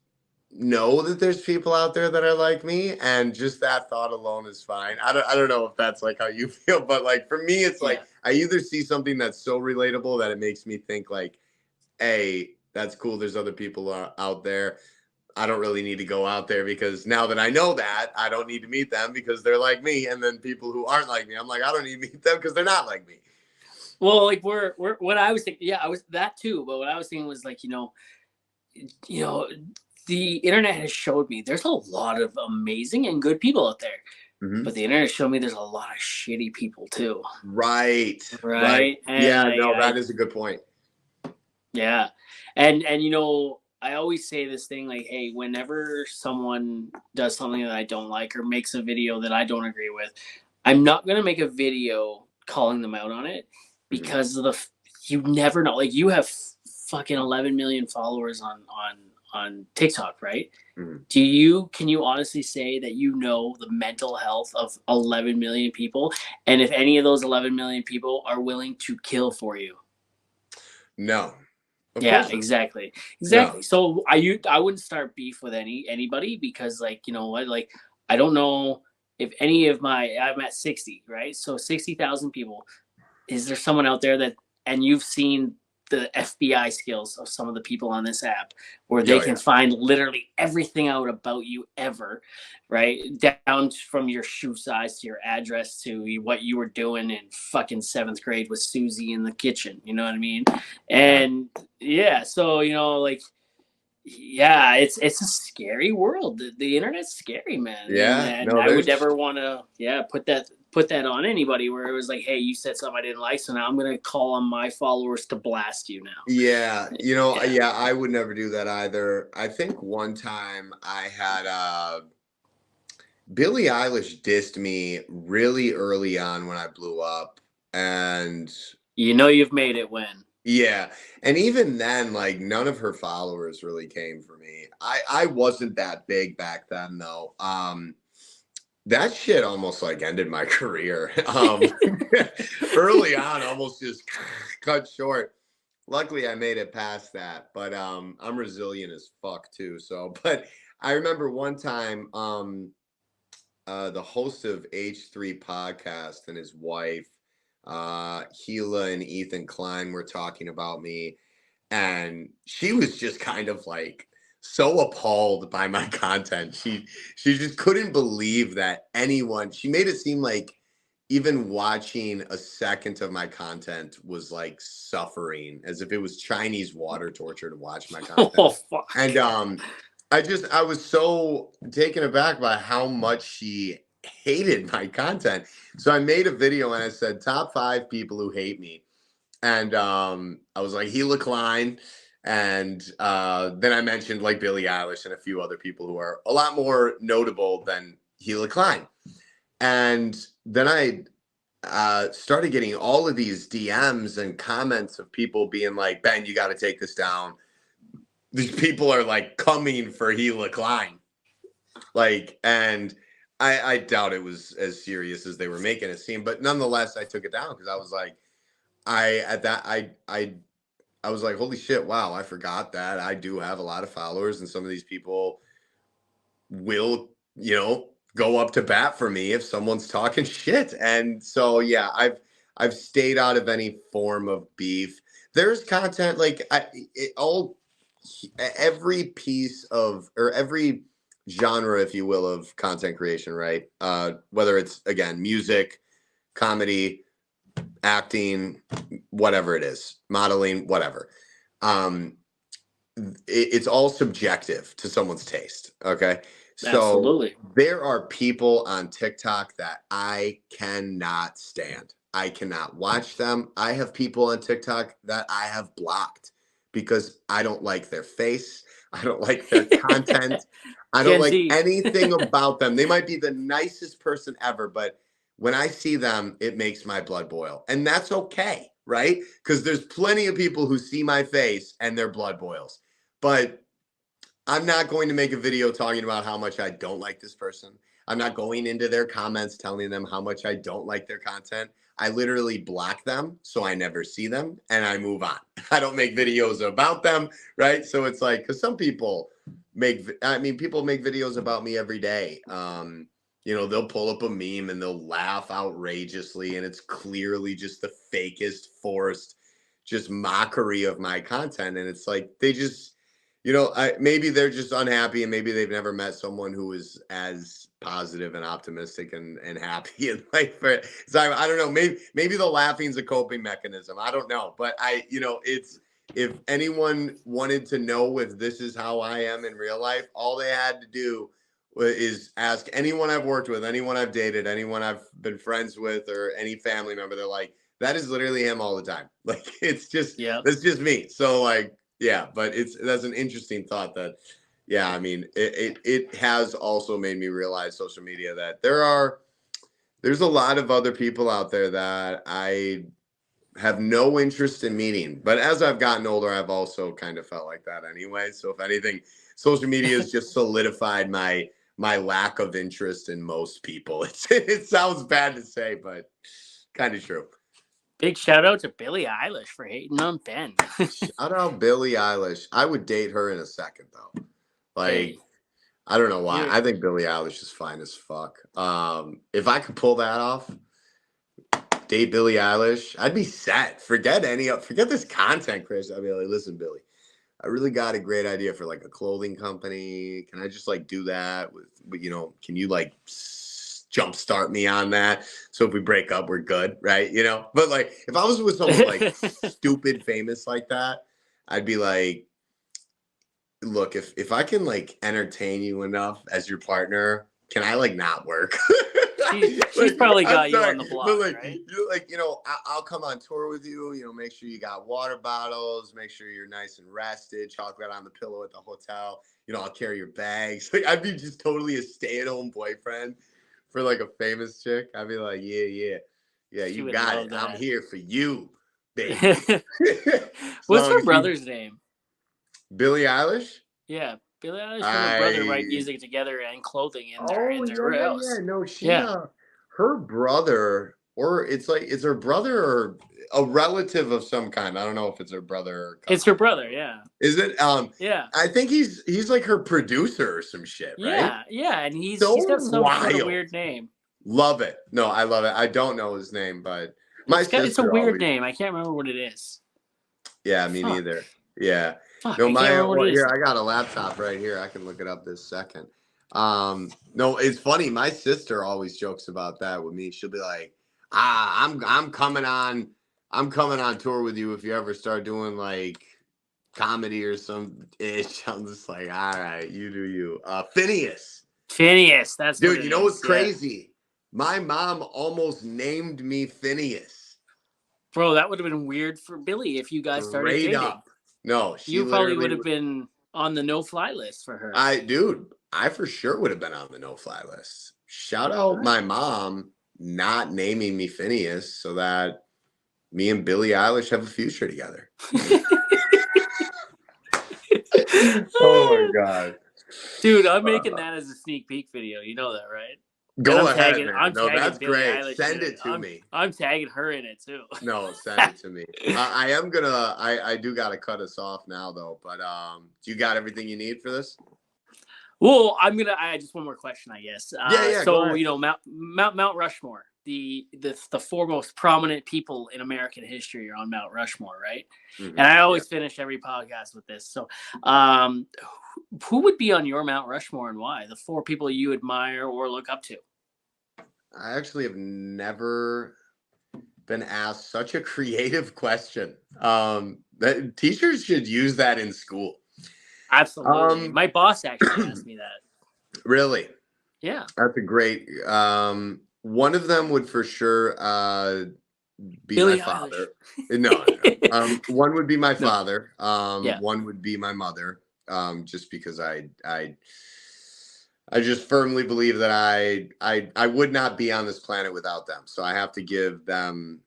know that there's people out there that are like me, and just that thought alone is fine. I don't know if that's like how you feel, but like for me it's like yeah. I either see something that's so relatable that it makes me think like, hey, that's cool, there's other people out there. I don't really need to go out there because now that I know that, I don't need to meet them because they're like me. And then people who aren't like me, I'm like, I don't need to meet them because they're not like me. Well, like we're what I was thinking. Yeah, I was that too. But what I was thinking was like, you know, the internet has showed me there's a lot of amazing and good people out there. Hmm. But the internet showed me there's a lot of shitty people too. Right. Right. Right. And Yeah, no, I that is a good point. yeah. And I always say this thing like, hey, whenever someone does something that I don't like or makes a video that I don't agree with, I'm not gonna make a video calling them out on it Hmm. because of you never know. Like you have fucking 11 million followers on TikTok, right? Hmm. Can you honestly say that you know the mental health of 11 million people, and if any of those 11 million people are willing to kill for you? No, of Yeah, course not. exactly. No. Exactly. So I wouldn't start beef with anybody because like, you know what, like I don't know if any of I'm at 60, right? So 60,000 people. Is there someone out there that, and you've seen the FBI skills of some of the people on this app where they Oh can yeah. find literally everything out about you ever, right? Down from your shoe size to your address to what you were doing in fucking seventh grade with Susie in the kitchen. You know what I mean? Yeah. And yeah, so like yeah, it's a scary world. The internet's scary, man, and Yeah. and No, I would there's never want to put that on anybody where it was like, hey, you said something I didn't like, so now I'm gonna call on my followers to blast you now. yeah, Yeah. yeah, I would never do that either. I think one time I had Billie Eilish dissed me really early on when I blew up, And You know you've made it when. yeah, and even then, like none of her followers really came for me. I wasn't that big back then though. That shit almost like ended my career. Early on, almost just cut short. Luckily, I made it past that, but I'm resilient as fuck too. So, but I remember one time, the host of H3 podcast and his wife, Gila and Ethan Klein, were talking about me, and she was just kind of like so appalled by my content. She just couldn't believe that anyone. She made it seem like even watching a second of my content was like suffering, as if it was Chinese water torture to watch my content. Oh fuck. And I was so taken aback by how much she hated my content. So I made a video and I said top 5 people who hate me. And I was like Gila Klein, and then I mentioned like Billie Eilish and a few other people who are a lot more notable than Gila Klein. And then I started getting all of these DMs and comments of people being like, Ben, you got to take this down. These people are like coming for Gila Klein. Like, and I doubt it was as serious as they were making it seem, but nonetheless, I took it down because I was like, I was like, holy shit, wow, I forgot that I do have a lot of followers, and some of these people will, go up to bat for me if someone's talking shit. And so yeah, I've stayed out of any form of beef. There's content like every piece of, or every genre, if you will, of content creation, right? Whether it's again music, comedy, acting, whatever it is, modeling, whatever. Um, it's all subjective to someone's taste. Okay. So Absolutely. there are people on TikTok that I cannot stand. I cannot watch them. I have people on TikTok that I have blocked because I don't like their face. I don't like their content. I don't Gen like Z. anything about them. They might be the nicest person ever, but when I see them, it makes my blood boil. And that's okay, right? Because there's plenty of people who see my face and their blood boils. But I'm not going to make a video talking about how much I don't like this person. I'm not going into their comments telling them how much I don't like their content. I literally block them so I never see them and I move on. I don't make videos about them, right? So it's like, because some people people make videos about me every day. They'll pull up a meme and they'll laugh outrageously, and it's clearly just the fakest, forced, just mockery of my content. And it's like, they just, maybe they're just unhappy, and maybe they've never met someone who is as positive and optimistic and happy in life. So I don't know. Maybe the laughing's a coping mechanism. I don't know, but it's, if anyone wanted to know if this is how I am in real life, all they had to do is ask anyone I've worked with, anyone I've dated, anyone I've been friends with, or any family member. They're like, that is literally him all the time. Like, it's just, Yeah. that's just me. So like, yeah, but that's an interesting thought that, yeah, I mean, it has also made me realize social media that there's a lot of other people out there that I have no interest in meeting. But as I've gotten older, I've also kind of felt like that anyway. So if anything, social media has just solidified my lack of interest in most people. It sounds bad to say, but kind of true. Big shout out to Billie Eilish for hating on Ben. Shout out Billie Eilish. I would date her in a second, though. Like, Hey, I don't know why. you I think Billie Eilish is fine as fuck. If I could pull that off, date Billie Eilish, I'd be set. Forget this content, Chris. I'd be like, listen, Billie, I really got a great idea for like a clothing company. Can I just like do that can you like jumpstart me on that? So if we break up, we're good, right? But like if I was with someone like stupid famous like that, I'd be like, look, if I can like entertain you enough as your partner, can I like not work? she's probably got I'm you on sorry, the but block, like right? I'll come on tour with you. Make sure you got water bottles. Make sure you're nice and rested. Chocolate on the pillow at the hotel. I'll carry your bags. Like I'd be just totally a stay-at-home boyfriend for like a famous chick. I'd be like, yeah, yeah. Yeah, She you would got love it. I'm that. here for you, baby. As What's long her as she, brother's name? Billie Eilish. Yeah, Billie Eilish and her brother write I music together and clothing Oh, in yeah, their yeah, yeah. house. No, she Yeah, her brother, or it's like it's her brother or a relative of some kind. I don't know if it's her brother or it's her cousin. brother. Yeah, Is it? yeah, I think he's like her producer or some shit, right? yeah, yeah. And So he's got some sort of wild. weird name. Love it. No, I love it. I don't know his name, but my It's a sister weird always. name. I can't remember what it is. Yeah, me Fuck, neither. Yeah. fuck. No, I can't my remember what well, it is here I now. got a laptop right here. I can look it up this second. No, it's funny. My sister always jokes about that with me. She'll be like, I'm coming on tour with you if you ever start doing like comedy or some ish." I'm just like, all right, you do you. Phineas. Phineas. That's what Dude, it you know what's is. Yeah, crazy? My mom almost named me Phineas. bro. That would have been weird for Billy if you guys started Straight dating. up. No, she You probably literally would have been on the no-fly list for her. I for sure would have been on the no-fly list. Shout out Right. my mom not naming me Phineas so that me and Billie Eilish have a future together. Oh my god. Dude, I'm making that as a sneak peak video. You know that, right? And Go ahead, man. I'm No, tagging that's Billie great. Eilish in Send it. it to me. I'm tagging her in it too. No, send it to me. I am gonna. I do gotta cut us off now though. But do you got everything you need for this? Well, I just one more question, I guess. Yeah, yeah. Go So ahead. you know Mount Rushmore, the four most prominent people in American history are on Mount Rushmore, right? And I Yeah. always finish every podcast with this. So, um, who would be on your Mount Rushmore and why? The four people you admire or look up to. I actually have never been asked such a creative question. That teachers should use that in school. Absolutely, Um, my boss actually asked me that. really, Yeah. that's a great. One of them would for sure be my Billie Eilish. father. No. One would be my No. father. Yeah. One would be my mother. Just because I just firmly believe that I would not be on this planet without them. So I have to give them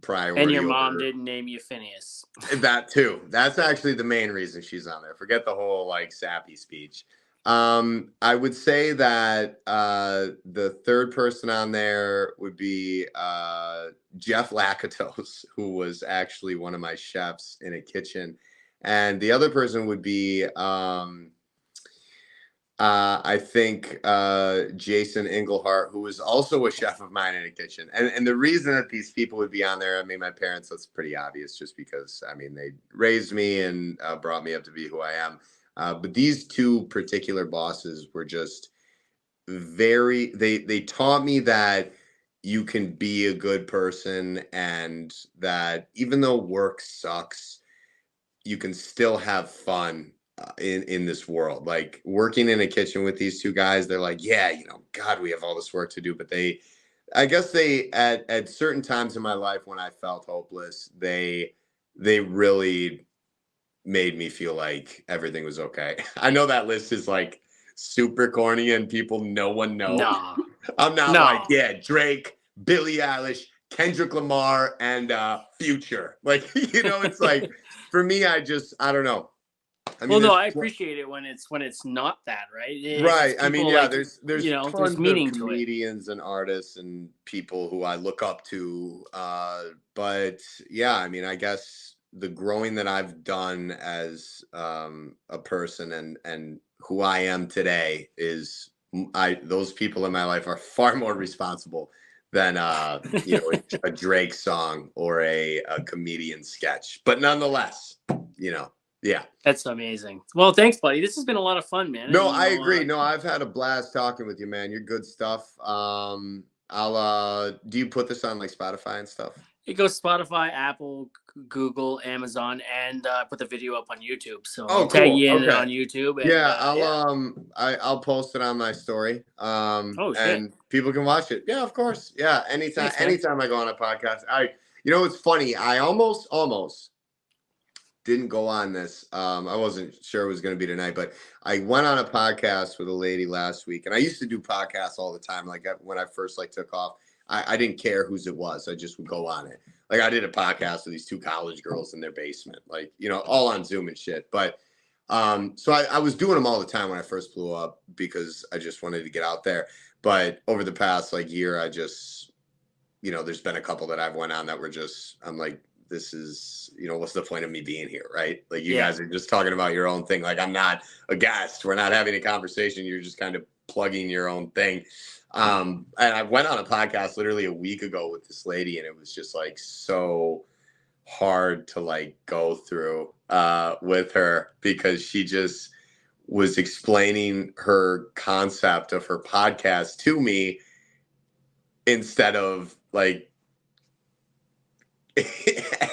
And your priority mom over didn't name you Phineas. that too. That's actually the main reason she's on there. Forget the whole like sappy speech. I would say that the third person on there would be Jeff Lakatos, who was actually one of my chefs in a kitchen, and the other person would be I think Jason Englehart, who was also a chef of mine in a kitchen. And the reason that these people would be on there, I mean, my parents, that's pretty obvious just because, I mean, they raised me and brought me up to be who I am. But these two particular bosses were just they taught me that you can be a good person and that even though work sucks, you can still have fun in this world. Like working in a kitchen with these two guys, they're like, yeah, God, we have all this work to do. But I guess they at certain times in my life when I felt hopeless, they really made me feel like everything was okay. I know that list is like super corny and no one knows. No. I'm not like, No. yeah, Drake, Billie Eilish, Kendrick Lamar, and Future. Like, it's like for me, I don't know. I Well, mean, no, I appreciate it when it's not that, right? It's right. I mean, people yeah, like, there's there's tons of meaning to it. comedians and artists and people who I look up to. But yeah, I mean, I guess the growing that I've done as a person and who I am today is those people in my life are far more responsible than a Drake song or a comedian sketch. But nonetheless, yeah. That's amazing. Well, thanks, buddy. This has been a lot of fun, man. No, And I agree. No, I've had a blast talking with you, man. You're good stuff. I'll do you put this on like Spotify and stuff? it goes Spotify, Apple, Google, Amazon, and put the video up on YouTube. So Oh, I'll tag cool. you in Okay. on YouTube, and Yeah, yeah. I'll post it on my story. Oh shit. And people can watch it. Yeah, of course. Yeah, Thanks, man. anytime I go on a podcast. It's funny. I almost didn't go on this. I wasn't sure it was going to be tonight, but I went on a podcast with a lady last week, and I used to do podcasts all the time. Like when I first took off, I didn't care whose it was. I just would go on it. Like I did a podcast with these two college girls in their basement, like, you know, all on Zoom and shit. But so I was doing them all the time when I first blew up because I just wanted to get out there. But over the past like year, I just, you know, there's been a couple that I've went on that were just, I'm like, this is, you know, what's the point of me being here, right? Like you guys are just talking about your own thing. Like I'm not a guest. We're not having a conversation. You're just kind of plugging your own thing. And I went on a podcast literally a week ago with this lady, and it was just like so hard to like go through with her because she just was explaining her concept of her podcast to me instead of like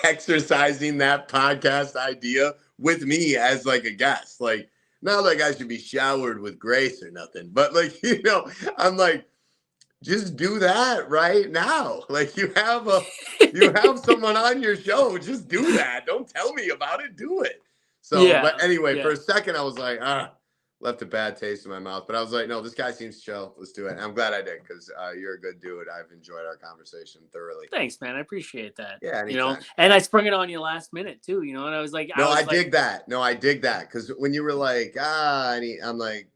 exercising that podcast idea with me as like a guest. Like, not like I should be showered with grace or nothing, but like, you know, I'm like, just do that right now. Like you have someone on your show, just do that. Don't tell me about it, do it. So, but anyway, for a second I was like, left a bad taste in my mouth, but I was like, no, this guy seems chill. Let's do it. And I'm glad I did because you're a good dude. I've enjoyed our conversation thoroughly. Thanks, man. I appreciate that. Yeah, anytime. You know, and I sprung it on you last minute too. You know, and I was like, I dig that. No, I dig that because when you were like, I'm like,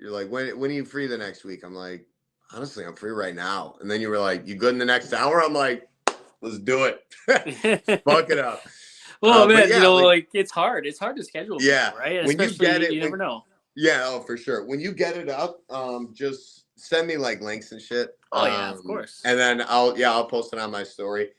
you're like, when are you free the next week? I'm like, honestly, I'm free right now. And then you were like, you good in the next hour? I'm like, let's do it. Fuck it up. Well, man, you know, like it's hard. It's hard to schedule. Yeah, people, right. When especially, you get it, you never know. Yeah, oh, for sure. When you get it up, just send me like links and shit. Oh yeah, of course. And then I'll post it on my story.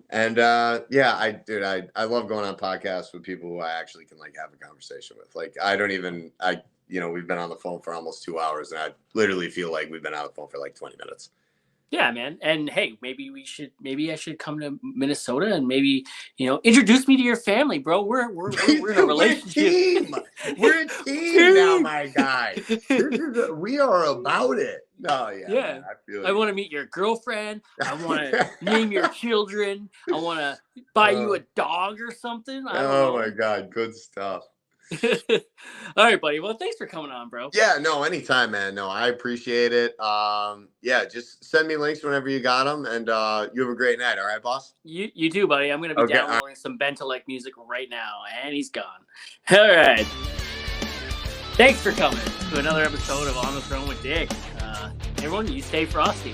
And I love going on podcasts with people who I actually can like have a conversation with. Like we've been on the phone for almost 2 hours, and I literally feel like we've been on the phone for like 20 minutes. Yeah, man. And hey, maybe I should come to Minnesota and maybe, you know, introduce me to your family, bro. We're in a relationship. We're a team now, my guy. We are about it. Oh yeah. Man, I want to meet your girlfriend. I want to name your children. I want to buy you a dog or something. I don't know. My God, good stuff. All right, buddy. Well, thanks for coming on, bro. Yeah, no, anytime, man. No, I appreciate it. Just send me links whenever you got them, and you have a great night. All right, boss? You too, buddy. I'm going to be downloading some Bentellect music right now, and he's gone. All right. Thanks for coming to another episode of On the Throne with Dick. Everyone, you stay frosty.